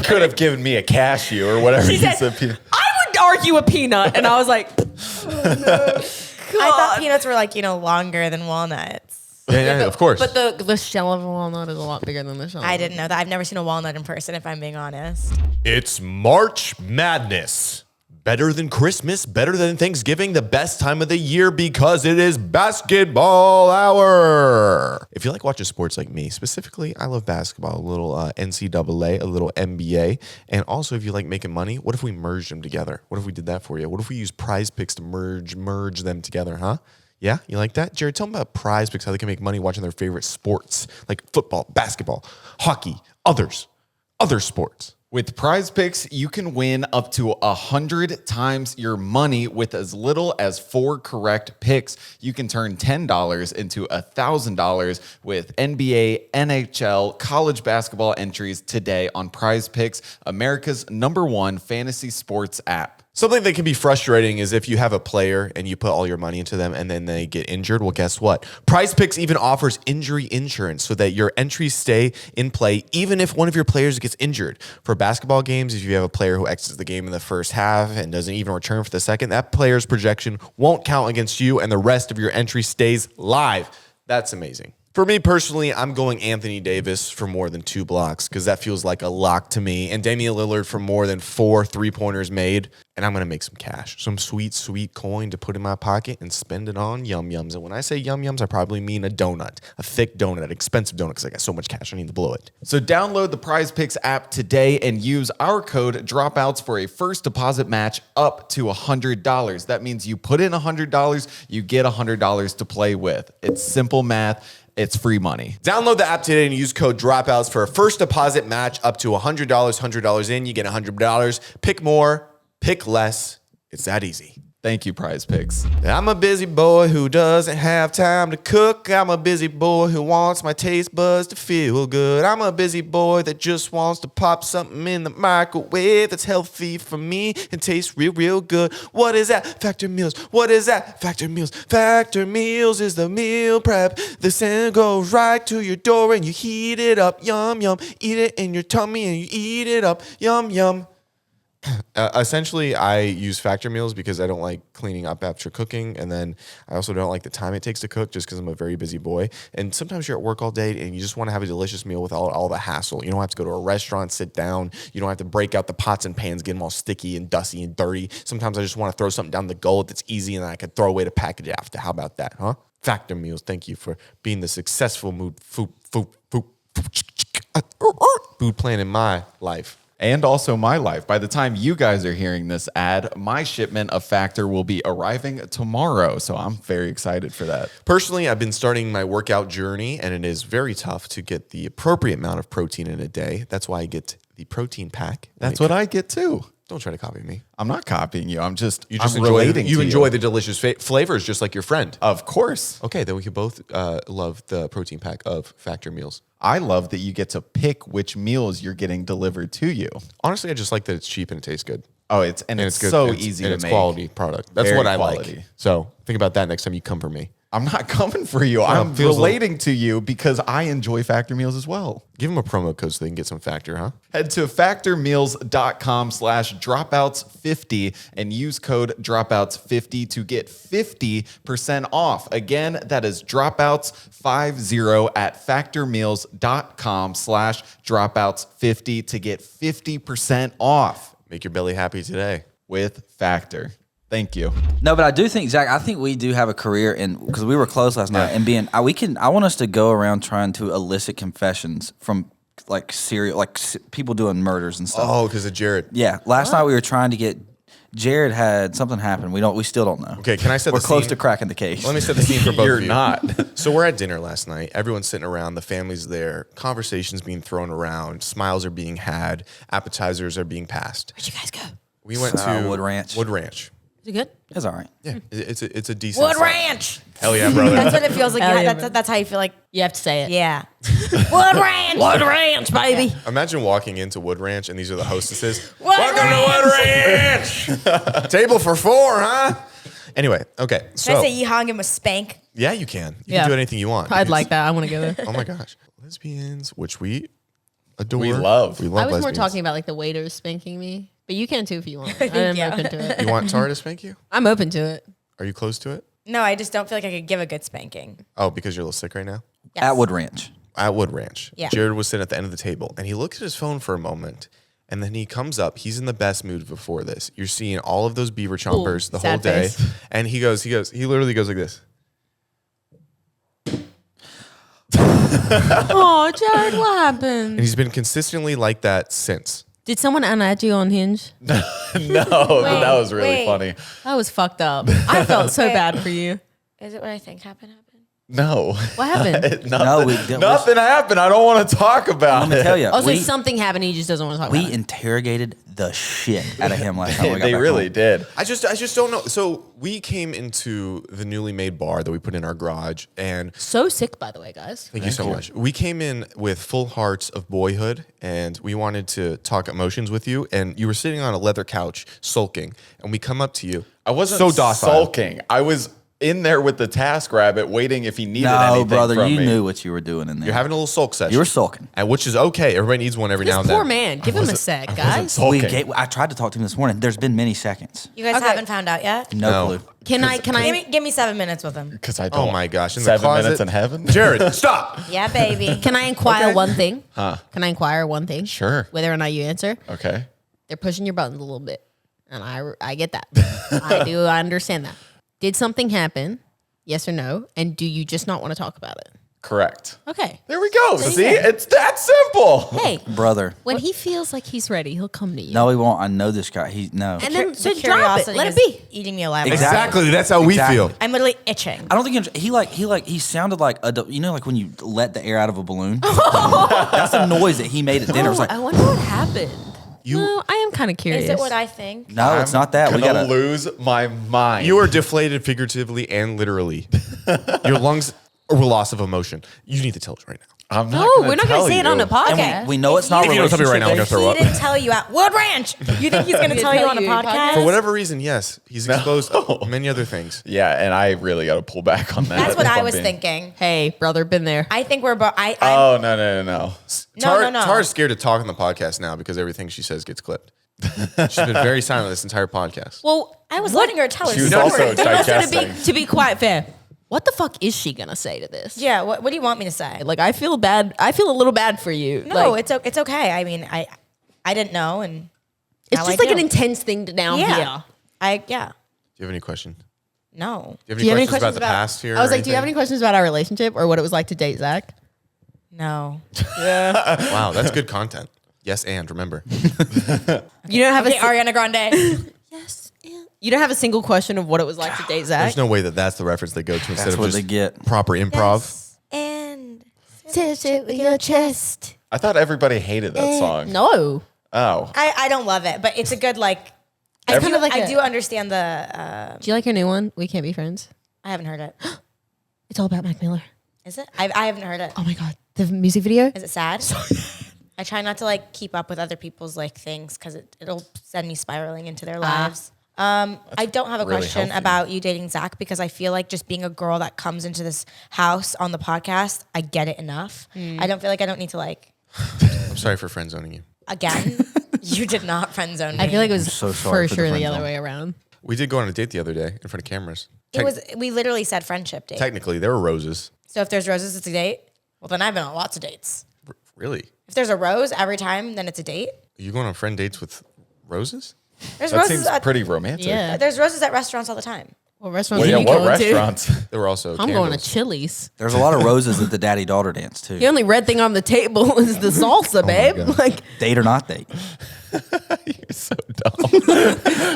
Could have given me a cashew or whatever. She you said, said, Peter. I would argue a peanut, and I was like, I thought peanuts were like, longer than walnuts. Yeah, of course. But the shell of a walnut is a lot bigger than the shell. I didn't know that. I've never seen a walnut in person, if I'm being honest. It's March Madness. Better than Christmas, better than Thanksgiving, the best time of the year because it is basketball hour. If you like watching sports like me, specifically, I love basketball, a little NCAA, a little NBA. And also, if you like making money, what if we merged them together? What if we did that for you? What if we used Prize Picks to merge them together, huh? Yeah, you like that? Jared, tell them about Prize Picks, how they can make money watching their favorite sports like football, basketball, hockey, other sports. With Prize Picks, you can win up to 100 times your money with as little as 4 correct picks. You can turn $10 into $1,000 with NBA, NHL, college basketball entries today on Prize Picks, America's #1 fantasy sports app. Something that can be frustrating is if you have a player and you put all your money into them and then they get injured. Well, guess what? Prize Picks even offers injury insurance so that your entries stay in play even if one of your players gets injured. For basketball games, if you have a player who exits the game in the first half and doesn't even return for the second, that player's projection won't count against you and the rest of your entry stays live. That's amazing. For me personally, I'm going Anthony Davis for more than 2 blocks because that feels like a lock to me. And Damian Lillard for more than 4 3-pointers made. And I'm going to make some cash, some sweet, sweet coin to put in my pocket and spend it on Yum Yums. And when I say Yum Yums, I probably mean a donut, a thick donut, an expensive donut because I got so much cash I need to blow it. So download the Prize Picks app today and use our code Dropouts for a first deposit match up to $100. That means you put in $100, you get $100 to play with. It's simple math. It's free money. Download the app today and use code Dropouts for a first deposit match up to $100. $100 in, you get $100. Pick more, pick less. It's that easy. Thank you, Prize Picks. I'm a busy boy who doesn't have time to cook. I'm a busy boy who wants my taste buds to feel good. I'm a busy boy that just wants to pop something in the microwave that's healthy for me and tastes real, real good. What is that? Factor Meals. What is that? Factor Meals. Factor Meals is the meal prep. The scent goes right to your door and you heat it up. Yum, yum. Eat it in your tummy and you eat it up. Yum, yum. Essentially, I use Factor Meals because I don't like cleaning up after cooking. And then I also don't like the time it takes to cook just because I'm a very busy boy. And sometimes you're at work all day and you just want to have a delicious meal without all the hassle. You don't have to go to a restaurant, sit down. You don't have to break out the pots and pans, get them all sticky and dusty and dirty. Sometimes I just want to throw something down the gullet that's easy and then I can throw away the package after. How about that, huh? Factor Meals, thank you for being the successful food plan in my life. And also my life. By the time you guys are hearing this ad, my shipment of Factor will be arriving tomorrow. So I'm very excited for that. Personally, I've been starting my workout journey, and it is very tough to get the appropriate amount of protein in a day. That's why I get the protein pack. That's what I get too. Don't try to copy me. I'm not copying you. I'm just You just I'm enjoy relating you to enjoy the delicious flavors, just like your friend. Of course. Okay, then we could both love the protein pack of Factor Meals. I love that you get to pick which meals you're getting delivered to you. Honestly, I just like that it's cheap and it tastes good. Oh, it's And it's good. so and it's- easy and to it's make. quality product. That's Very what I quality. like. So think about that next time you come for me. I'm not coming for you. I'm feels relating to you because I enjoy Factor meals as well. Give them a promo code so they can get some Factor, huh? Head to factormeals.com/dropouts50 and use code dropouts50 to get 50% off. Again, that is dropouts50 at factormeals.com/dropouts50 to get 50% off Make your belly happy today. with Factor. Thank you. No, but I do think, Zach, I think we do have a career in, because we were close last night, and I want us to go around trying to elicit confessions from like people doing murders and stuff. Oh, because of Jared. Yeah. Last night we were trying to get, Jared had something happen. We still don't know. Okay, can I set We're the close scene? to cracking the case. Let me set the scene for both You're of you. not. So we're at dinner last night. Everyone's sitting around. The family's there. Conversations being thrown around. Smiles are being had. Appetizers are being passed. Where'd you guys go? We went to Wood Ranch. Wood Ranch. Is it good? That's all right. Yeah, it's a decent. Wood size. Ranch. Hell yeah, brother. That's what it feels like. Hell Yeah, yeah, that's how you feel like. You have to say it. Yeah. Wood Ranch. Wood Ranch, baby. Imagine walking into Wood Ranch and these are the hostesses. Wood Welcome Ranch. to Wood Ranch. Table for 4, huh? Anyway, okay. Can I So say yeehaw him a spank? yeah, you can. You Yeah. can do anything you want. I'd like that. I want to go there. Oh my gosh, lesbians, which we adore. We love. We I love was more lesbians. talking about like the waiters spanking me, but you can too if you want. I'm Yeah. open to it. You want Tara to spank you? I'm open to it. Are you close to it? No, I just don't feel like I could give a good spanking. Oh, because you're a little sick right now? Yes. At Wood Ranch. At Wood Ranch. Yeah. Jared was sitting at the end of the table and he looks at his phone for a moment and then he comes up. He's in the best mood before this. You're seeing all of those beaver chompers the whole sad day. face. And he literally goes like this. Oh, Jared, what happened? And he's been consistently like that since. Did someone unadd you on Hinge? No, but that was really wait. funny. That was fucked up. I felt so Wait. bad for you. Is it what I think happened? No. What happened? Nothing, nothing happened. I don't want to talk about Let me it. tell you. Oh, so something happened. He just doesn't want to talk about We it. interrogated the shit out of him last time we got They back really home. did. I just don't know. So we came into the newly made bar that we put in our garage and So sick, by the way, guys. thank you so much. We came in with full hearts of boyhood and we wanted to talk emotions with you. And you were sitting on a leather couch sulking. And we come up to you. I wasn't so docile. sulking. I was in there with the task rabbit waiting if he needed No, anything brother, from you me. knew what you were doing in there. You're having a little sulk session. You were sulking. And which is okay. Everybody needs one every This now and poor then. man. Give him a sec, guys. sulking. I tried to talk to him this morning. There's been many seconds. You guys Okay. haven't found out yet? No, No. clue. Can I? Give me 7 minutes with him. Because I don't. Oh my gosh. In the 7 closet. minutes in heaven? Jared, stop. Yeah, baby. Can I inquire Okay. one thing? Can I inquire one thing? Sure. Whether or not you answer. Okay. They're pushing your buttons a little bit, and I get that. I understand that. Did something happen? Yes or no? And do you just not want to talk about it? Correct. Okay. There we go. There you See? go. It's that simple. Hey, Brother. when he feels like he's ready, he'll come to you. No, he won't. I know this guy. No. And then The so drop it. curiosity Let it is be. eating me alive. Exactly. That's how we Exactly. feel. I'm literally itching. I don't think he sounded like like when you let the air out of a balloon. That's the noise that he made at dinner. It was Oh, like, I wonder what happened. You- No, I am kind of curious. Is it what I think? no, it's not that. We Gonna gotta lose my mind. You are deflated figuratively and literally. Your lungs are a loss of emotion. You need to tell us right now. I'm not No, gonna we're not going tell to say it on you. the podcast. And we know it's not If you don't tell me right now, I'm relationship gonna He throw up. didn't tell you at Wood Ranch. You think he's going to He tell didn't you tell on a you in podcast? For whatever reason, yes, he's exposed many other things. Yeah, and I really got to pull back on that. That's what if I I'm was being- thinking. Hey, brother, been there. I think we're both. Oh, no. No. Tara's scared to talk on the podcast now because everything she says gets clipped. She's been very silent this entire podcast. Well, I was letting her tell her She was story. also also digesting. to be quite fair, what the fuck is she gonna say to this? Yeah. What do you want me to say? Like, I feel bad. I feel a little bad for you. No, Like, it's okay. I mean, I didn't know, and it's now just I like an do. intense thing to down Yeah. here. Yeah. Do you have any questions? No. Do Do you have any questions questions about the past here? I was or like, do you have any anything? questions about our relationship or what it was like to date Zach? No. Wow, that's good content. Yes, and remember. You don't have Okay, a Ariana Grande. yes. And you don't have a single question of what it was like to date Zach. There's no way that that's the reference they go to instead That's of what just they get. proper improv. And Touch it with your chest. I thought everybody hated that song. No. Oh. I don't love it, but it's a good like. I It's do, kind of like I a- do understand the. Do you like her new one? We Can't Be Friends. I haven't heard it. It's all about Mac Miller. Is it? I haven't heard it. Oh my god, the music video. Is it sad? I try not to like keep up with other people's like things because it'll send me spiraling into their lives. I don't have a Really question healthy. about you dating Zach because I feel like just being a girl that comes into this house on the podcast, I get it enough. I don't feel like I don't need to like, I'm sorry for friend zoning you. again, you did not friend zone me. I feel like it was so sorry for for the sure the friend other zone. way around. We did go on a date the other day in front of cameras. we literally said friendship date. Technically, there were roses. So if there's roses, it's a date. Well, then I've been on lots of dates. Really? If there's a rose every time, then it's a date. Are you going on friend dates with roses? There's That roses seems at pretty romantic. Yeah. there's roses at restaurants all the time. What restaurants Well, yeah, are you what going restaurants? There were also to? I'm going to candles. Chili's. There's a lot of roses at the daddy-daughter dance, too. The only red thing on the table is the salsa, babe. God. Like, Date or not date. You're so dumb.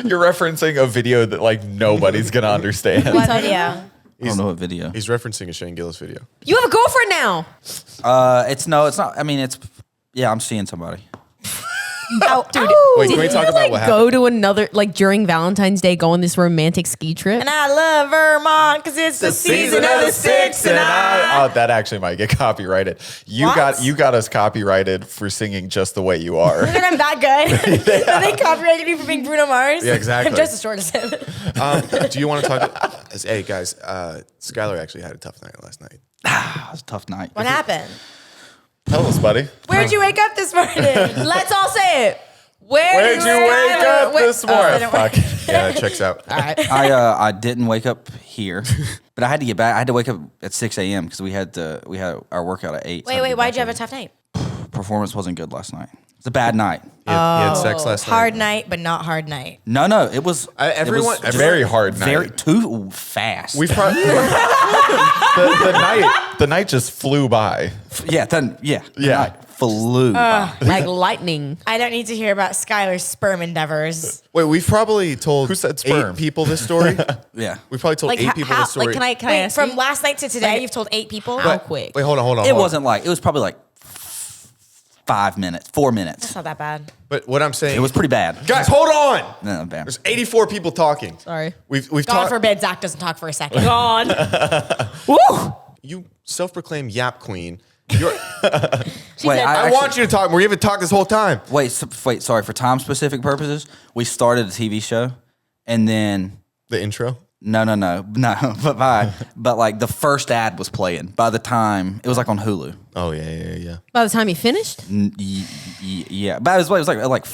You're referencing a video that like nobody's gonna understand. What video? I don't know what video. He's referencing a Shane Gillis video. you have a girlfriend now. It's not. I mean, I'm seeing somebody. Oh, dude. Wait, can we talk about what happened? Go to another, like during Valentine's Day, go on this romantic ski trip. And I love Vermont because it's the season of the six and I. Oh, that actually might get copyrighted. You What? got us copyrighted for singing "Just the Way You Are." And I'm that good. They copyrighted me for being Bruno Mars. Yeah, exactly. I'm just as short as him. Do you want to talk? Hey guys, Skylar actually had a tough night last night. It was a tough night. What happened? Tell us, buddy. Where'd you wake up this morning? Let's all say it. Where'd you wake up this morning? Fuck. Yeah, that checks out. I didn't wake up here, but I had to get back. I had to wake up at 6 a.m. because we had our workout at 8. Wait, why'd you have a tough night? Performance wasn't good last night. It's a bad night. You had sex last night. Hard night, but not hard night. No, it was Everyone- it was Very hard very night. too fast. We've probably The night just flew by. the Yeah. night flew by. Like lightning. I don't need to hear about Skylar's sperm endeavors. we've probably told Who said sperm? 8 people this story. Yeah. We've probably told Like 8 people this story. Like, can I Wait, ask from you? last night to today, you've told 8 people? How quick? Wait, hold on. It wasn't like it was probably like 5 minutes, 4 minutes. It's not that bad. But what I'm saying, It was pretty bad. guys, hold on. No, bad. There's 84 people talking. Sorry. We've God talked. forbid Zach doesn't talk for a second. God. You self-proclaimed yap queen. You're, Wait, I want you to talk more. You haven't talked this whole time. Wait, sorry. For time specific purposes, we started a TV show, and then The intro. no, but like the first ad was playing. By the time it was like on Hulu. Oh yeah. By the time you finished? Yeah, but it was like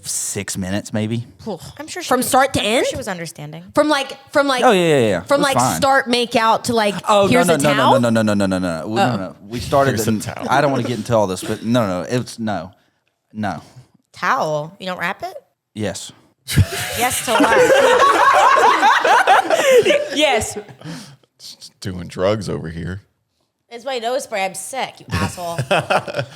6 minutes maybe. I'm sure she From was, start to I'm sure end? she was understanding. From like Oh yeah. From It was like fine. start make out to like Oh here's no, a towel. no. We started. Here's a and towel. I don't want to get into all this, but no. It's no. Towel. You don't wrap it? Yes. Yes to what? Yes. Doing drugs over here. It's my nose spray. I'm sick, you asshole.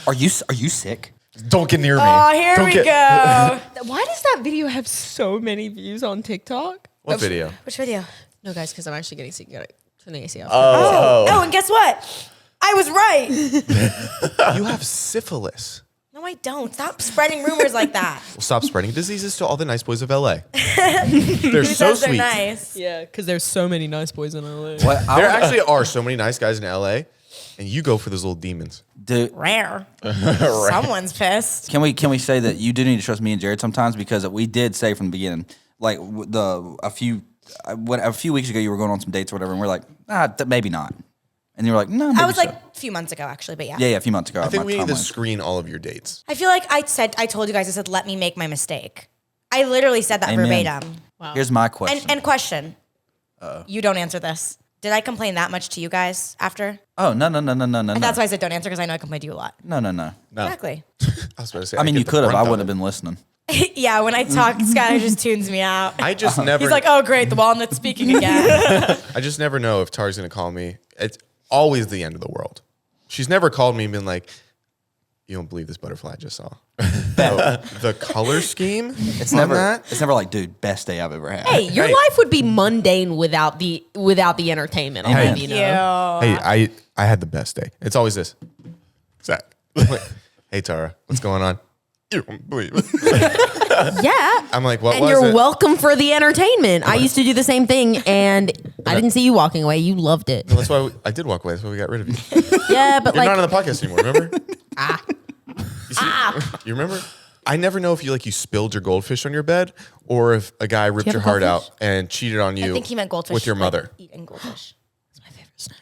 Are you sick? Don't get near me. Oh, here Don't we get- go. Why does that video have so many views on TikTok? What video? Which video? No, guys, because I'm actually getting sick. Turn the AC off. Oh, and guess what? I was right. You have syphilis. No, I don't. Stop spreading rumors like that. Well, stop spreading diseases to all the nice boys of LA. They're so Because they're sweet. nice. Yeah, because there's so many nice boys in LA. What? There actually are so many nice guys in LA, and you go for those little demons. Dude, Rare. Someone's pissed. can we say that you do need to trust me and Jared sometimes because we did say from the beginning, like a few weeks ago you were going on some dates or whatever, and we're like, maybe not, and you were like, no, maybe I was so. like a few months ago, actually, but yeah. yeah, a few months ago. I think my we need to timeline. screen all of your dates. I feel like I told you guys, I said, let me make my mistake. I literally said that Amen. verbatim. Here's my question. And question. You don't answer this. Did I complain that much to you guys after? Oh no. And that's why I said don't answer because I know I complained to you a lot. No. Exactly. I was about to say. I mean, get you the could have. brunt I of wouldn't it. have been listening. Yeah, when I talk, Skylar just tunes me out. I just never. He's like, oh, great, the walnut's speaking again. I just never know if Tara's gonna call me. It's always the end of the world. She's never called me and been like, "You don't believe this butterfly I just saw." The color scheme. It's on never. that? It's never like, dude, best day I've ever had. Hey, your Hey. life would be mundane without the entertainment. I'll Hey. have you know. Hey, I had the best day. It's always this. Zach. Like, hey Tara, what's going on? You don't believe it. Yeah. I'm like, what And was you're it? welcome for the entertainment. I used to do the same thing, and I didn't see you walking away. You loved it. That's why I did walk away. That's why we got rid of you. Yeah, but You're like, not on the podcast anymore. Remember? You see? You remember? I never know if you spilled your goldfish on your bed or if a guy ripped have your a heart goldfish? out and cheated on you. I think he meant goldfish with your mother. Like, eating goldfish. That's my favorite snack.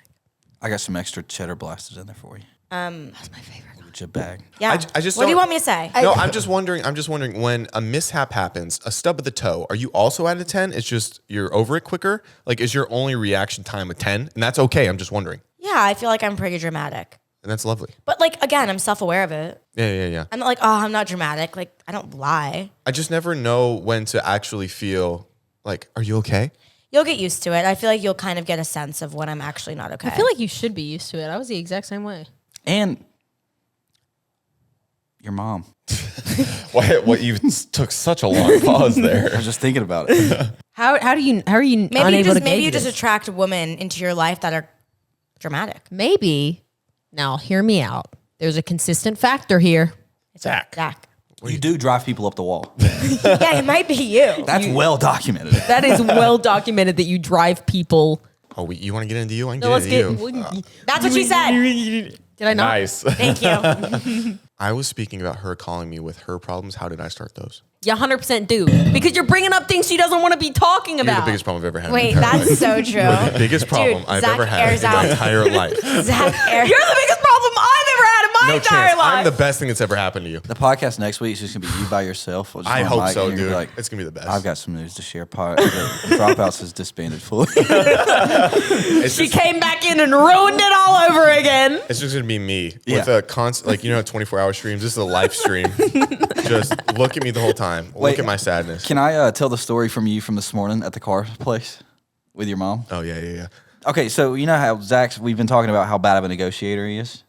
I got some extra cheddar blasters in there for you. That's my favorite. Get your bag. Yeah. I just what do you don't- want me to say? No, I'm just wondering when a mishap happens, a stub of the toe, are you also at a 10? It's just you're over it quicker? Like, is your only reaction time a 10? And that's okay. I'm just wondering. Yeah, I feel like I'm pretty dramatic. And that's lovely. But like again, I'm self-aware of it. Yeah. I'm not like, oh, I'm not dramatic. Like I don't lie. I just never know when to actually feel like, are you okay? You'll get used to it. I feel like you'll kind of get a sense of when I'm actually not okay. I feel like you should be used to it. I was the exact same way. And your mom. What you took such a long pause I there. was just thinking about it. How are you maybe you just attract women into your life that are dramatic. Maybe. Now hear me out. There's a consistent factor here. Zach. You do drive people up the wall. Yeah, it might be you. That's well documented. That is well documented that you drive people. Oh, you want to get into you? I can No, get let's into get. you. That's what she said. Did I not? Nice. Thank you. I was speaking about her calling me with her problems. How did I start those? You 100% do. Because you're bringing up things she doesn't want to be talking You're about. the biggest problem I've ever had. Wait, in my entire that's life. so true. You're the biggest problem Dude, I've Zach ever had airs in my out. entire life. Zach Air. You're the biggest problem I've ever had in my No entire chance. life. I'm the best thing that's ever happened to you. The podcast next week is just gonna be you by yourself. Just I on hope mic, so, and you're dude. gonna be It's gonna be the best. I've got some news to share. Dropouts has disbanded fully. It's She just, came back in and ruined it all over again. it's just gonna be me Yeah. with a constant, 24-hour streams. This is a live stream. Just look at me the whole time. Wait. Look at my sadness. Can I tell the story from you from this morning at the car place with your mom? Oh yeah. Okay, so you know how we've been talking about how bad of a negotiator he is?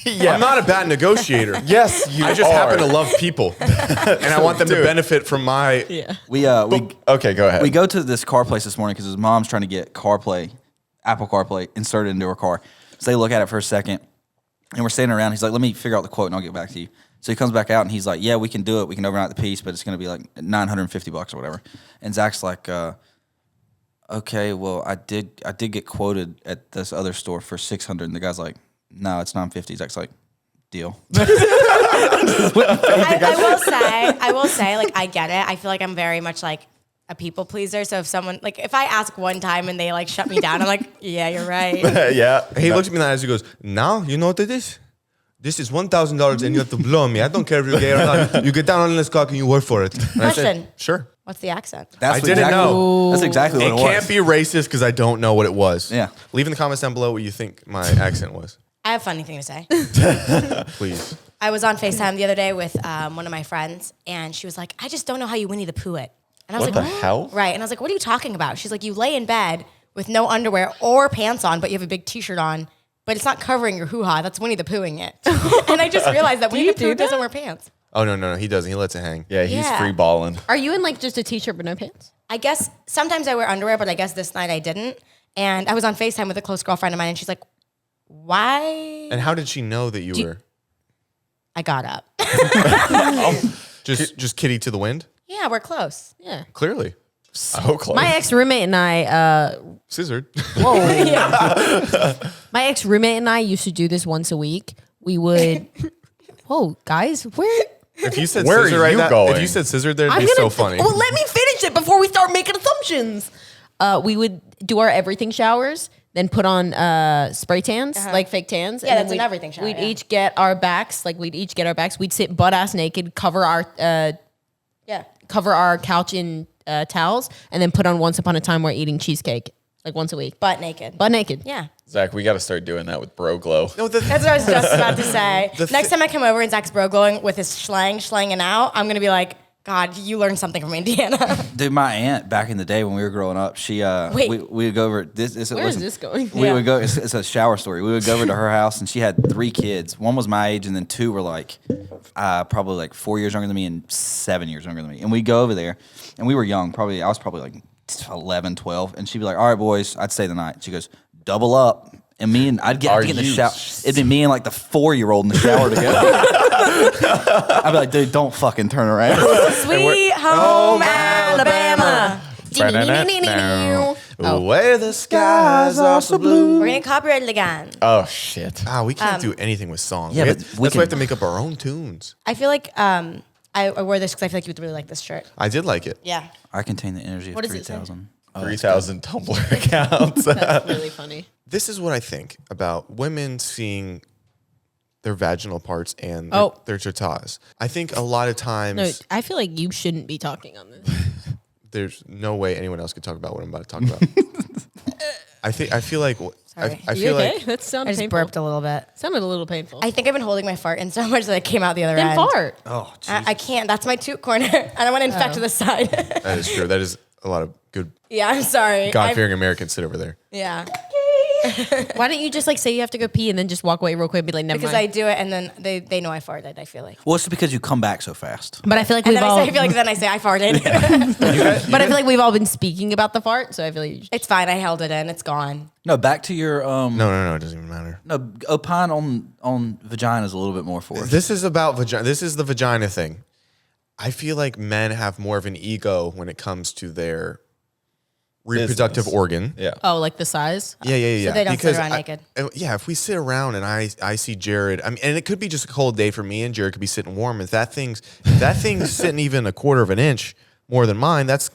I'm not a bad negotiator. Yes, you I just are. happen to love people, and I want them to Dude. benefit from my. Yeah. We Okay, go ahead. we go to this car place this morning because his mom's trying to get Apple CarPlay inserted into her car. So they look at it for a second, and we're standing around. He's like, "Let me figure out the quote, and I'll get back to you." So he comes back out, and he's like, "Yeah, we can do it. We can overnight the piece, but it's going to be like $950 or whatever." And Zach's like, "Okay, well, I did get quoted at this other store for $600." And the guy's like, "No, it's $950." Zach's like, "Deal." I will say, like, I get it. I feel like I'm very much like a people pleaser. So if someone, like, if I ask one time and they like shut me down, I'm like, yeah, you're right. Yeah. He looks at me in the eyes. He goes, "Now you know what it is. This is $1,000, and you have to blow me. I don't care if you're gay or not. You get down on this cock and you work for it." And I said, Question. "Sure." What's the accent? That's I didn't know. That's exactly what It it was. can't be racist because I don't know what it was. Yeah. Leave in the comments down below what you think my accent was, I have a funny thing to say. please. I was on FaceTime the other day with one of my friends, and she was like, "I just don't know how you Winnie the Pooh it." And I was What like, the hell? Right. And I was like, "What are you talking about?" She's like, "You lay in bed with no underwear or pants on, but you have a big T-shirt on, but it's not covering your hoo-ha. That's Winnie the Poohing it." And I just realized that Winnie the Pooh doesn't wear pants. Oh no, he doesn't. He lets it hang. Yeah, he's Yeah. free balling. Are you in like just a t-shirt but no pants? I guess sometimes I wear underwear, but I guess this night I didn't. And I was on FaceTime with a close girlfriend of mine, and she's like, "Why?" And how did she know that you were I got up. just kitty to the wind? Yeah, we're close. Yeah. Clearly, So close. My ex-roommate and I, scissored. my ex-roommate and I used to do this once a week. We would, whoa, guys, where? If you said Where are scissor right you now, going? if you said scissor there, it'd be so funny. Well, let me finish it before we start making assumptions. We would do our everything showers, then put on spray tans, like fake tans. Yeah, and that's then an everything shower, We'd yeah. each get our backs, We'd sit butt ass naked, cover our couch in towels, and then put on Once Upon a Time We're Eating Cheesecake, like once a week. Butt naked. Butt naked. Yeah. Zach, we got to start doing that with Bro Glow. No, That's what I was just about to say. Next time I come over and Zach's bro glowing with his slanging out, I'm going to be like, "God, you learned something from Indiana." Dude, my aunt back in the day when we were growing up, she Wait. we would go over this. Where is this going? We Yeah. would go. It's a shower story. We would go over to her house, and she had 3 kids. One was my age, and then 2 were like probably like 4 years younger than me and 7 years younger than me. And we'd go over there, and we were young. I was probably like 11, 12, and she'd be like, "All right, boys, I'd stay the night." She goes, "Double up." And I'd get in the shower. It'd be me and like the 4-year-old in the shower together. I'd be like, "Dude, don't fucking turn around." Sweet home Alabama. Where the skies are so blue. We're going to copyright it again. Oh, shit. We can't do anything with songs. Yeah, We but have- we that's why we have can- to make up our own tunes. I feel like I wore this because I feel like you would really like this shirt. I did like it. Yeah. I contain the energy What of does it say? 3,000. 3,000 Tumblr accounts. That's really funny. This is what I think about women seeing their vaginal parts and Oh. their tatas. I think a lot of times No, I feel like you shouldn't be talking on this. there's no way anyone else could talk about what I'm about to talk about. I feel like Sorry. I You feel okay? like That I sounded just painful. burped a little bit. Sounded a little painful. I think I've been holding my fart in so much that it came out the other Then end. fart. Oh, I can't. That's my toot corner. I don't want to infect the side. that is true. That is a lot of good Yeah, I'm sorry. God-fearing Americans sit over there. Yeah. Why don't you just like say you have to go pee and then just walk away real quick and be like, never Because I mind. do it and then they know I farted, I feel like. well, it's because you come back so fast. But I feel like And we've then all. I feel like then I say I farted. but I feel like we've all been speaking about the fart, so I feel like you just, It's fine. I held it in. It's gone. No, back to your No, it doesn't even matter. no opine on vaginas a little bit more for us. This is about vagina. This is the vagina thing. I feel like men have more of an ego when it comes to their reproductive Business. organ. Yeah. oh, like the size. Yeah. they don't sit Because around naked. Yeah, if we sit around and I see Jared, I mean, and it could be just a cold day for me, and Jared could be sitting warm. If that thing's sitting even a quarter of an inch more than mine, there's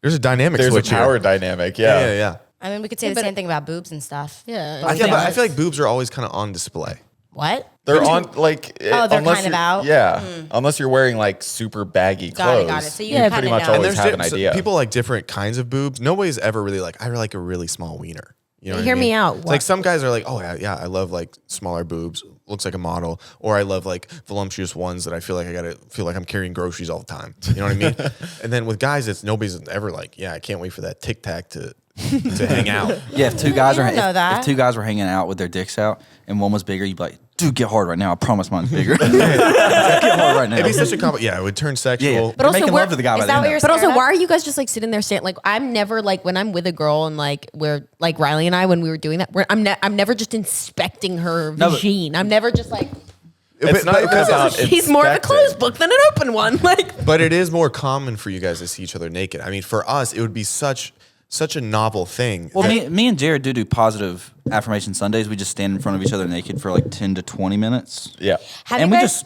a dynamic There's a switch power here. dynamic. Yeah. I mean, we could say the same thing about boobs and stuff. Yeah. I feel like boobs are always kind of on display. What? They're on like Oh, they're unless kind of you're- out? Yeah, unless you're wearing like super baggy clothes. Got it. So you you kinda pretty much know. And always there's have an so idea. people like different kinds of boobs. Nobody's ever really like, I like a really small wiener. You know what I Hear me mean? out. It's like some guys are like, oh yeah, I love like smaller boobs, looks like a model, or I love like voluptuous ones that I feel like I gotta feel like I'm carrying groceries all the time. You know what I mean? And then with guys, it's nobody's ever like, yeah, I can't wait for that Tic Tac to hang out. Yeah, if two guys You are don't know that. if two guys were hanging out with their dicks out and one was bigger, you'd be like, dude, get hard right now. I promise mine's bigger. Get hard right now. It'd be such a compliment. Yeah, it would turn sexual. yeah. But You're also making we're- love to the guy is by that the what end you're of it. But also, scared of? why are you guys just like sitting there saying like I'm never like when I'm with a girl and like we're like Riley and I when we were doing that I'm never just inspecting her No, but- vagine. I'm never just like It's not even about she's more of a inspecting. closed book than an open one. Like But it is more common for you guys to see each other naked. I mean, for us, it would be such a novel thing. Well, me and Jared do positive affirmation Sundays. We just stand in front of each other naked for like 10 to 20 minutes. Yeah, Have and you we guys,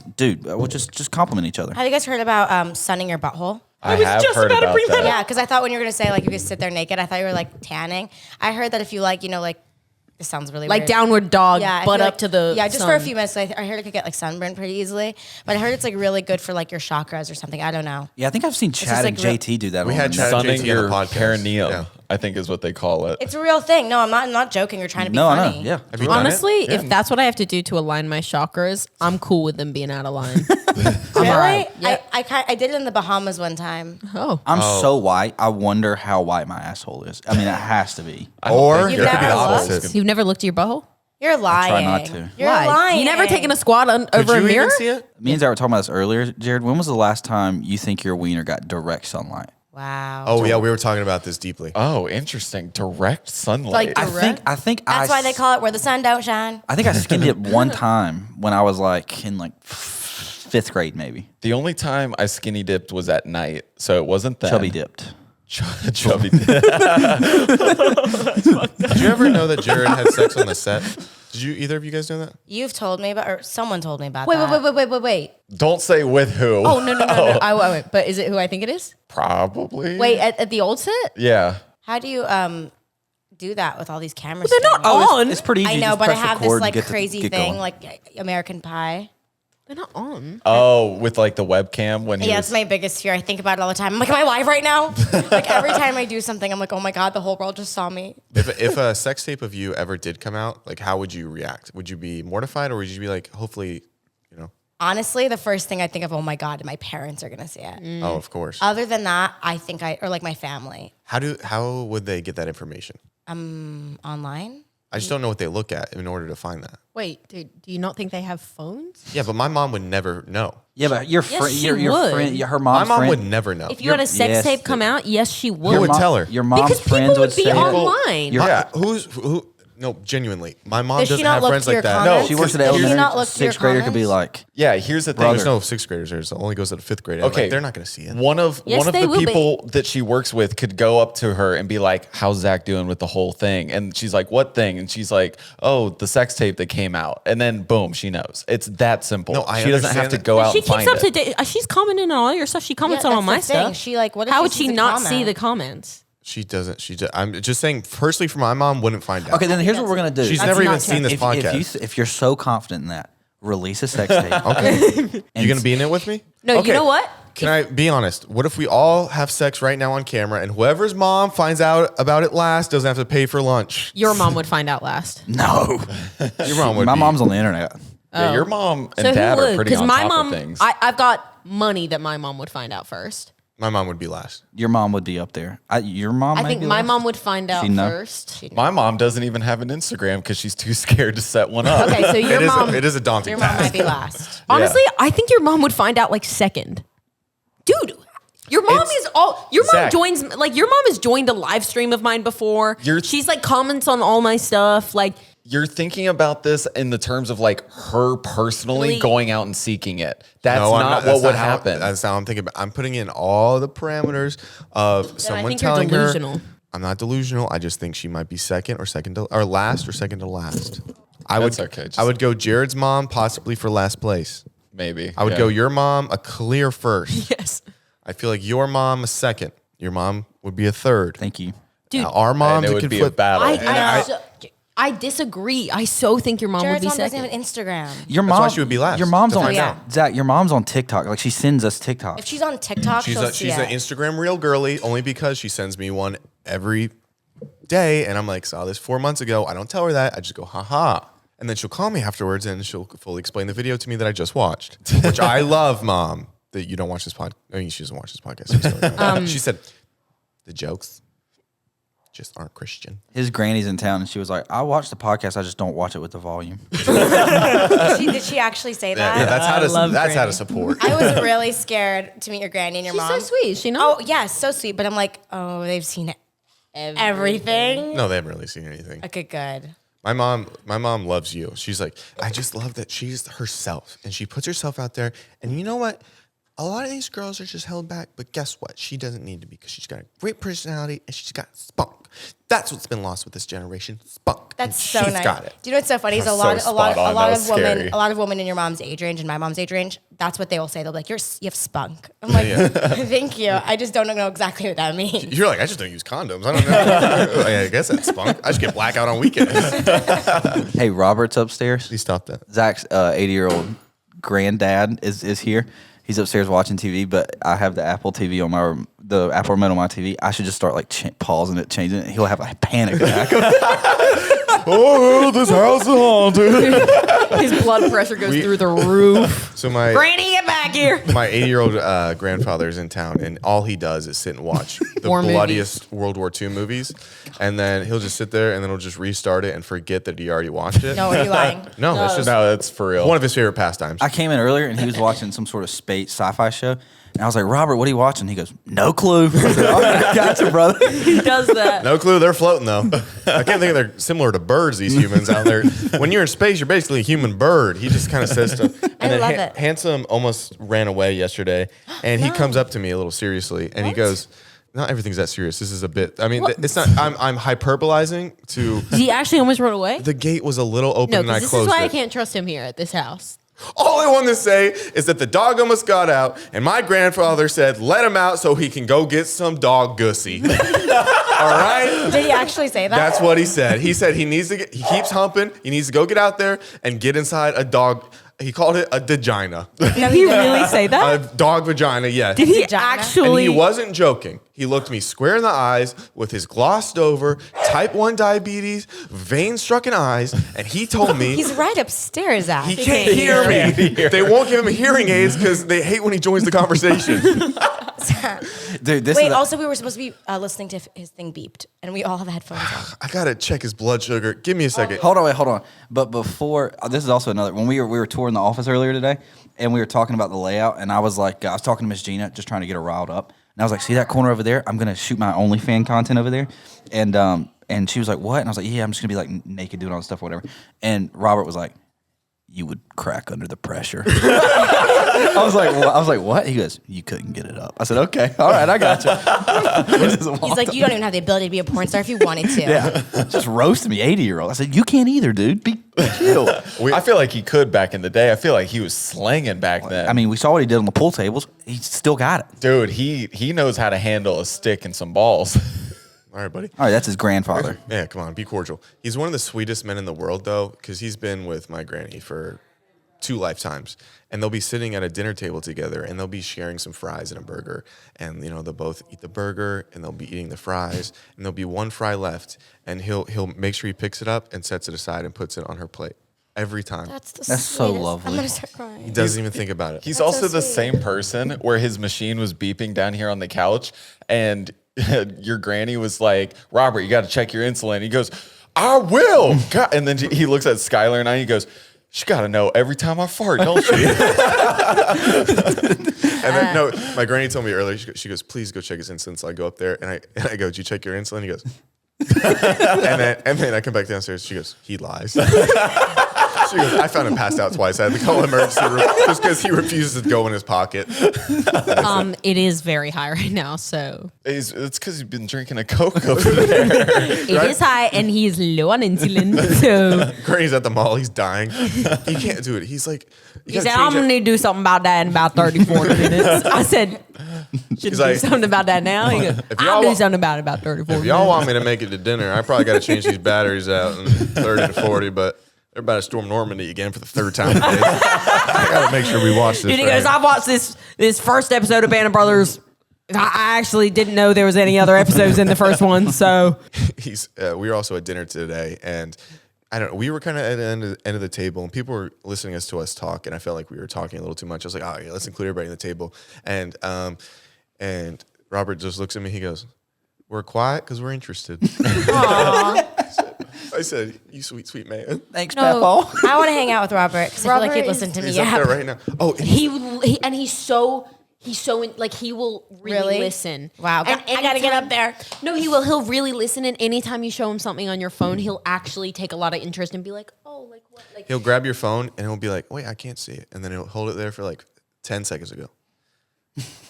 we'll just compliment each other. have you guys heard about sunning your butthole? I have heard about that. Yeah, because I thought when you were gonna say like if you sit there naked, I thought you were like tanning. I heard that if you like, this sounds really like weird. downward dog, Yeah, I butt feel up like- to the just sun. for a few minutes. I heard it could get like sunburned pretty easily, but I heard it's like really good for like your chakras or something. I don't know. Yeah, I think I've seen just Chad and like real- JT do that. We on had the- Chad- Sunning JT on your the podcast. perineum, Yeah. I think is what they call it. It's a real thing. No, I'm not joking. You're trying to be No, I funny. know. Yeah. Have you done it? Honestly, Yeah. if that's what I have to do to align my chakras, I'm cool with them being out of line. I'm Really? all right. Yeah. I did it in the Bahamas one time. Oh. I'm so white. I wonder how white my asshole is. I mean, it has to be. Or You've it could be the never looked? opposite. You've never looked at your butthole? You're lying. not to. You're Why? lying. You never taken a squat Could over a you mirror? even see it? Me and Zach were talking about this earlier. Jared, when was the last time you think your wiener got direct sunlight? Wow. Oh yeah, we were talking about this deeply. Oh, interesting. Direct sunlight. Like I think That's why they call it where the sun don't shine. I think I skinned it one time when I was like in like fifth grade, maybe. the only time I skinny dipped was at night, so it wasn't that Chubby dipped. Chubby dip. Did you ever know that Jared had sex on the set? Did you either of you guys know that? You've told me about, or someone told me about Wait, that. wait. Don't say with who. Oh, no. Wait. But is it who I think it is? Probably. Wait, at the old set? Yeah. How do you do that with all these cameras? They're not standing? on. It's pretty easy. I know, Just but I press have record this and like get crazy get thing, going. like American Pie. They're not on. Oh, with like the webcam when he Yeah, was. it's my biggest fear. I think about it all the time. I'm like, am I live right now? Like every time I do something, I'm like, oh my God, the whole world just saw me. If a sex tape of you ever did come out, like how would you react? Would you be mortified, or would you be like, hopefully, you know? Honestly, the first thing I think of, oh my God, my parents are gonna see it. Oh, of course. Other than that, I think or like my family. How would they get that information? Online? I just don't know what they look at in order to find that. Wait, dude, do you not think they have phones? Yeah, but my mom would never know. Yeah, but your Yes, friend, she your would. friend, her My mom's mom friend, would never know. If you had a sex yes, tape come out, yes, she would. Who would tell her? Your mom's Because people friends would be say, online. Yeah, who No, genuinely. My mom Does she doesn't not have look friends to your like that. comments? No, She works at Does she elementary. not look to your Sixth grader could be comments? like, Yeah, here's the thing. Brother. there's no sixth graders. There's only goes to fifth grade. And, Okay, like, they're not going to see it. One of Yes, they the will be. people that she works with could go up to her and be like, "How's Zach doing with the whole thing?" And she's like, "What thing?" And she's like, "Oh, the sex tape that came out." And then boom, she knows. It's that simple. No, I she doesn't have understand to that. go out She and keeps find up to it. date. She's commenting on all your stuff. She comments Yeah, on all my that's the thing. stuff. She, like, what if How she would sees she the not see comment? the comments? She doesn't. I'm just saying, personally, for my mom, wouldn't find out. okay, then here's what we're gonna do. She's That's never even not seen this podcast. If you're so confident in that, release a sex tape. Okay. You going to be in it with me? No, Okay. you know what? Can I be honest? What if we all have sex right now on camera and whoever's mom finds out about it last doesn't have to pay for lunch? Your mom would find out last. No, Your mom would my be. mom's on the internet. Yeah, your mom and So dad who are would? pretty Because on my top mom, of things. I've got money that my mom would find out first. My mom would be last. Your mom would be up there. Your mom. I might think be my last. mom would find out She know? first. My mom doesn't even have an Instagram because she's too scared to set one up. Okay, so your mom. It is a daunting Your mom task. might be last. Honestly, I think your mom would find out like second. Dude, your mom It's- is all. Your mom Zach. joins. Like your mom has joined a live stream of mine before. She's like comments on all my stuff. Like You're thinking about this in the terms of like her personally Really? going out and seeking it. That's No, I'm not that's what would not how- happen. That's how I'm thinking about. I'm putting in all the parameters of someone think you're telling delusional. her. I'm not delusional. I just think she might be second or last or second to last. I would. That's okay, I would go Jared's mom possibly for last place. Maybe. I would yeah. go your mom a clear first. yes, I feel like your mom a second. Your mom would be a third. Thank you. dude. Now, our moms And it it would could be flip. a battle. I disagree. I so think your mom Jared's would mom be doesn't have second. an Instagram. Your That's mom. why she would be last, Your mom's to on. find out. Zach, your mom's on TikTok. Like she sends us TikTok. If she's on TikTok, She's she'll a, see she's it. an Instagram real girly only because she sends me one every day, and I'm like, saw this 4 months ago. I don't tell her that. I just go, haha. And then she'll call me afterwards and she'll fully explain the video to me that I just watched, which I love, Mom, that you don't watch this podcast. I mean, she doesn't watch this podcast. She said, the jokes just aren't Christian. His granny's in town, and she was like, "I watch the podcast. I just don't watch it with the volume." Did she actually say that? Yeah, that's how to love that's how Granny. to support. I was really scared to meet your granny and your She's mom. so sweet. She Oh knows yeah, so sweet. But I'm like, oh, they've seen everything. No, they haven't really seen anything. Okay, good. My mom loves you. She's like, I just love that she's herself and she puts herself out there. And you know what? A lot of these girls are just held back, but guess what? She doesn't need to be because she's got a great personality and she's got spunk. That's what's been lost with this generation, spunk. That's And so she's nice. got it. Do you know what's so funny? Is That's a lot so spot on. That was scary. a lot of women in your mom's age range and my mom's age range. That's what they will say. They'll be like, you have spunk. I'm like, thank you. I just don't know exactly what that means. You're like, I just don't use condoms. I don't know. I guess that's spunk. I just get blackout on weekends. Hey, Robert's upstairs. Please stop that. Zach's 80-year-old granddad is here. He's upstairs watching TV, but I have the Apple TV on the Apple remote on my TV. I should just start like pausing it, changing it. He'll have a panic attack. Oh, this house is haunted. his blood pressure goes through the roof. So my Granny, get back here. My 80-year-old grandfather's in town, and all he does is sit and watch the War bloodiest World War II movies. And then he'll just sit there, and then he'll just restart it and forget that he already watched it. No, are you lying? No, that's just No, that's for real. one of his favorite pastimes. I came in earlier and he was watching some sort of space sci-fi show. And I was like, Robert, what are you watching? He goes, no clue. I said, "All right, gotcha, brother. He does that. No clue. They're floating, though. I can't think they're similar to birds, these humans out there. When you're in space, you're basically a human bird. He just kind of says stuff. And I then love it. Handsome almost ran away yesterday, and he comes up to me a little seriously, and he goes, not everything's that serious. This is a bit. I mean, it's not. I'm hyperbolizing to. He actually almost run away. The gate was a little open, No, and I because this closed is why I it. can't trust him here at this house. All I want to say is that the dog almost got out, and my grandfather said, let him out so he can go get some dog gussy. All right? Did he actually say that? That's what he said. He said he keeps humping. He needs to go get out there and get inside a dog. He called it a vagina. No, Did he didn't. really say A that? dog vagina, yes. Did he Vagina? And actually? he wasn't joking. He looked me square in the eyes with his glossed over type 1 diabetes, vein-strucken eyes, and he told me He's right upstairs, Zach. he can't hear me. They won't give him hearing aids because they hate when he joins the conversation. Dude, this Wait, is also, we were supposed to be listening to his thing beeped, and we all have headphones on. I gotta check his blood sugar. Give me a second. Hold on. But before, this is also another. When we were touring the office earlier today, and we were talking about the layout, and I was talking to Miss Gina, just trying to get her riled up. And I was like, see that corner over there? I'm gonna shoot my OnlyFans content over there. And And she was like, what? And I was like, yeah, I'm just going to be like naked doing all this stuff, whatever. And Robert was like, you would crack under the pressure. I was like, what? He goes, you couldn't get it up. I said, okay, all right, I got you. He's like, you don't even have the ability to be a porn star if you wanted to. Yeah, just roasted me, 80-year-old. I said, you can't either, dude. Be chill. I feel like he could back in the day. I feel like he was slanging back then. I mean, we saw what he did on the pool tables. He still got it. Dude, he knows how to handle a stick and some balls. All right, buddy. All right, that's his grandfather. Yeah, come on, be cordial. He's one of the sweetest men in the world, though, because he's been with my granny for 2 lifetimes, and they'll be sitting at a dinner table together, and they'll be sharing some fries and a burger, and they'll both eat the burger, and they'll be eating the fries, and there'll be one fry left, and he'll make sure he picks it up and sets it aside and puts it on her plate every time. That's the That's so sweetest. lovely. I'm gonna start He crying. doesn't even think about it. He's That's also so the sweet. same person where his machine was beeping down here on the couch, and your granny was like, Robert, you got to check your insulin. He goes, I will. God. And then he looks at Skylar and he goes, she got to know every time I fart, don't she? And then, no, my granny told me earlier, she goes, please go check his insulin. So I go up there, and I go, did you check your insulin? He goes, and then I come back downstairs. She goes, he lies. She goes, I found him passed out twice. I had to call emergency room just because he refuses to go in his pocket. It is very high right now, so It's because he's been drinking a Coke over there. it is high, and he is low on insulin. So Granny's at the mall. He's dying. He can't do it. He's like, you he gotta said, change I'm gonna it. need to do something about that in about 30, 40 minutes. I said, should He's do like- something about that now. He goes, If y'all I'll do want- something about it about 30, 40 If y'all minutes. want me to make it to dinner, I probably got to change these batteries out in 30 to 40, but they're about to storm Normandy again for the 3rd time today. I got to make sure we watch this. Dude, he right. goes, I've watched this first episode of Band of Brothers. I actually didn't know there was any other episodes in the first one, so We were also at dinner today, and I don't know. We were kind of at the end of the table, and people were listening to us talk, and I felt like we were talking a little too much. I was like, oh yeah, let's include everybody in the table. And Robert just looks at me. He goes, "We're quiet because we're interested." I said, "You sweet, sweet man." Thanks, No, Papa. I want to hang out with Robert because I feel like Robert he'd listen to me. He's up there right now. Oh, and he's so like he will really, Really? listen. Wow, And I gotta get up there. No, he will. He'll really listen, and anytime you show him something on your phone, he'll actually take a lot of interest and be like, "Oh, like what?" Like he'll grab your phone and he'll be like, "Wait, I can't see it," and then he'll hold it there for like 10 seconds ago,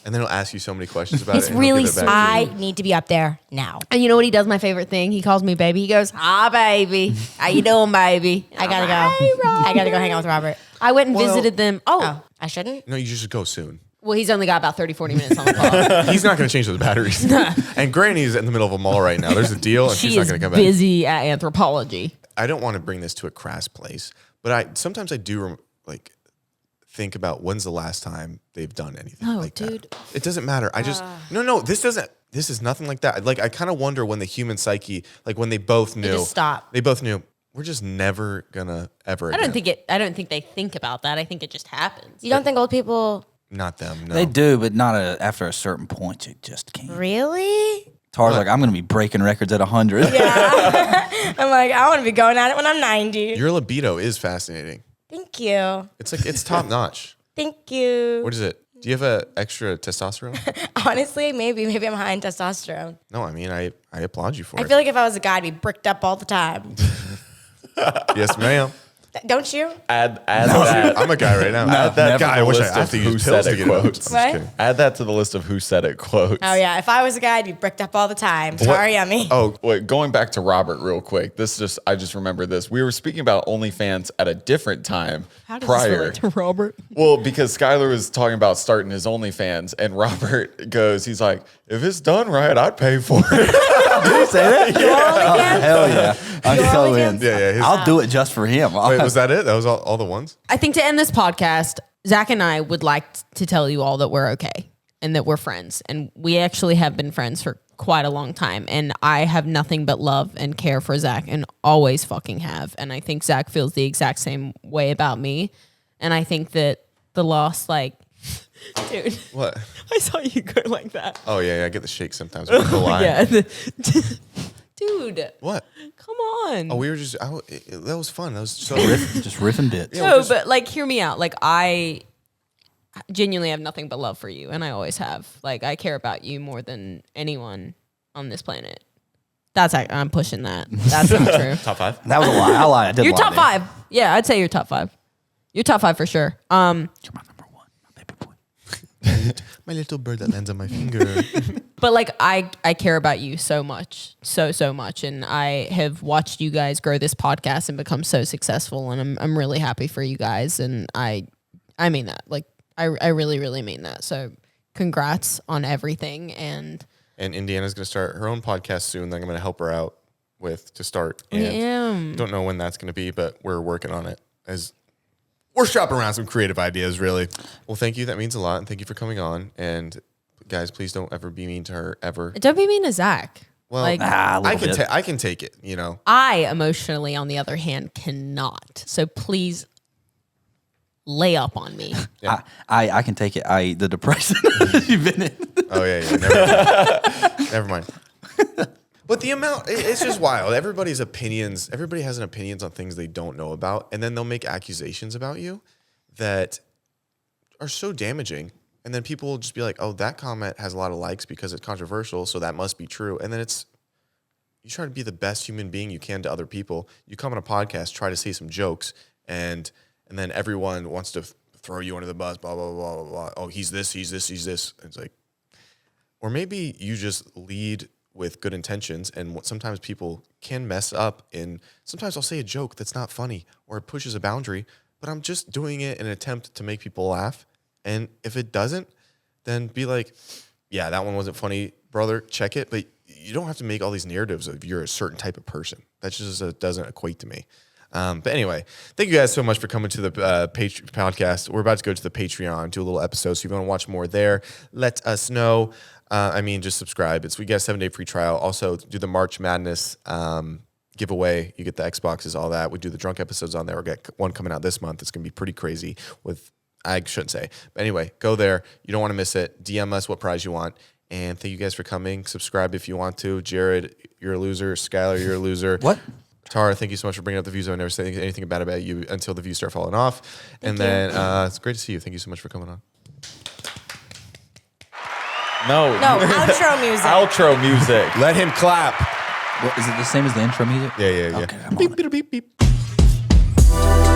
and then he'll ask you so many questions about It's it. and he'll really give it back to you. I need to be up there now. And you know what he does? My favorite thing. He calls me baby. He goes, "Hi, baby. How you doing, baby?" I gotta go. I gotta go hang out with Robert. I went and Well- visited them. Oh, I shouldn't. No, you just go soon. Well, he's only got about 30, 40 minutes on the call. He's not going to change those batteries. And Granny's in the middle of a mall right now. There's a deal, and she's She not is going to come back. busy at anthropology. I don't want to bring this to a crass place, but sometimes I do like think about when's the last time they've done anything Oh, like dude. that. It doesn't matter. I just no. This is nothing like that. Like I kind of wonder when the human psyche, like when they both knew, just stop. They both knew we're just never gonna ever. I don't again. think they think about that. I think it just happens. You don't think old people Not them. No. They do, but not after a certain point. You just can't. really? Tara's like, I'm going to be breaking records at 100. Yeah. I'm like, I want to be going at it when I'm 90. Your libido is fascinating. Thank you. It's like it's top notch. Thank you. What is it? Do you have a extra testosterone? Honestly, maybe I'm high in testosterone. No, I mean I applaud you for I it. feel like if I was a guy, I'd be bricked up all the time. Yes, ma'am. Don't you? Add that. I'm a guy right now. Add that that to guy. I the wish I list have to of who use pills said to it get it out. I'm quotes. just What? kidding. Add that to the list of who said it quotes. Oh yeah, if I was a guy, I'd be bricked up all the time. Sorry, yummy. Oh, Wait, going back to Robert real quick. I just remember this. We were speaking about OnlyFans at a different time prior. to Robert? Well, because Skylar was talking about starting his OnlyFans, and Robert goes, he's like, if it's done right, I'd pay for it. Did he say that? OnlyFans? Hell yeah. I'm Your so OnlyFans? in. Yeah. His, I'll do it just for him. wait, was that it? That was all the ones? I think to end this podcast, Zach and I would like to tell you all that we're okay and that we're friends. And we actually have been friends for quite a long time. And I have nothing but love and care for Zach and always fucking have. And I think Zach feels the exact same way about me. And I think that the loss, like, dude, What? I saw you go like that. Oh yeah, I get the shake sometimes. With the line. Yeah. Dude, What? come on. Oh, we were just. That was fun. That was so. Just riffing bits. No, but like, hear me out. Like, I genuinely have nothing but love for you, and I always have. Like, I care about you more than anyone on this planet. I'm pushing that. That's not true. Top 5. That was a lie. I lied. I did You're lie top there. 5. Yeah, I'd say you're top 5. You're top 5 for sure. You're my number 1, my baby boy. My little bird that lands on my finger. But like I care about you so much, so much, and I have watched you guys grow this podcast and become so successful, and I'm really happy for you guys, and I mean that. Like I really mean that. So congrats on everything, and Indiana's going to start her own podcast soon that I'm going to help her out with to start. And don't know when that's going to be, but we're working on it. As we're shopping around some creative ideas, really. Well, thank you. That means a lot. And thank you for coming on. And guys, please don't ever be mean to her, ever. don't be mean to Zach. Well, like, Ah, a I little can, bit. I can take it, you know. I emotionally, on the other hand, cannot. So please lay up on me. Yeah. I can take it. The depression you've been in. Oh, yeah. Never mind. But the amount, it's just wild. Everybody has an opinions on things they don't know about. And then they'll make accusations about you that are so damaging. And then people will just be like, oh, that comment has a lot of likes because it's controversial, so that must be true. And then you try to be the best human being you can to other people. You come on a podcast, try to say some jokes, and then everyone wants to throw you under the bus, blah, blah, blah, blah, blah. Oh, he's this. It's like, or maybe you just lead with good intentions, and sometimes people can mess up, and sometimes I'll say a joke that's not funny or it pushes a boundary, but I'm just doing it in an attempt to make people laugh. And if it doesn't, then be like, yeah, that one wasn't funny, brother, check it. But you don't have to make all these narratives of you're a certain type of person. That just doesn't equate to me. But anyway, thank you guys so much for coming to the podcast. We're about to go to the Patreon, do a little episode. So if you want to watch more there, let us know. Just subscribe. We get a 7-day free trial. Also, do the March Madness giveaway. You get the Xboxes, all that. We do the drunk episodes on there. We'll get one coming out this month. It's going to be pretty crazy I shouldn't say. But anyway, go there. You don't want to miss it. DM us what prize you want. And thank you guys for coming. Subscribe if you want to. Jared, you're a loser. Skylar, you're a loser. What? Tara, thank you so much for bringing up the views. I would never say anything bad about you until the views start falling off. And then it's great to see you. Thank you so much for coming on. No, Outro music. Outro music. Let him clap. What, is it the same as the intro music? Yeah. Okay, I'm on it. Beep, beep, beep, beep.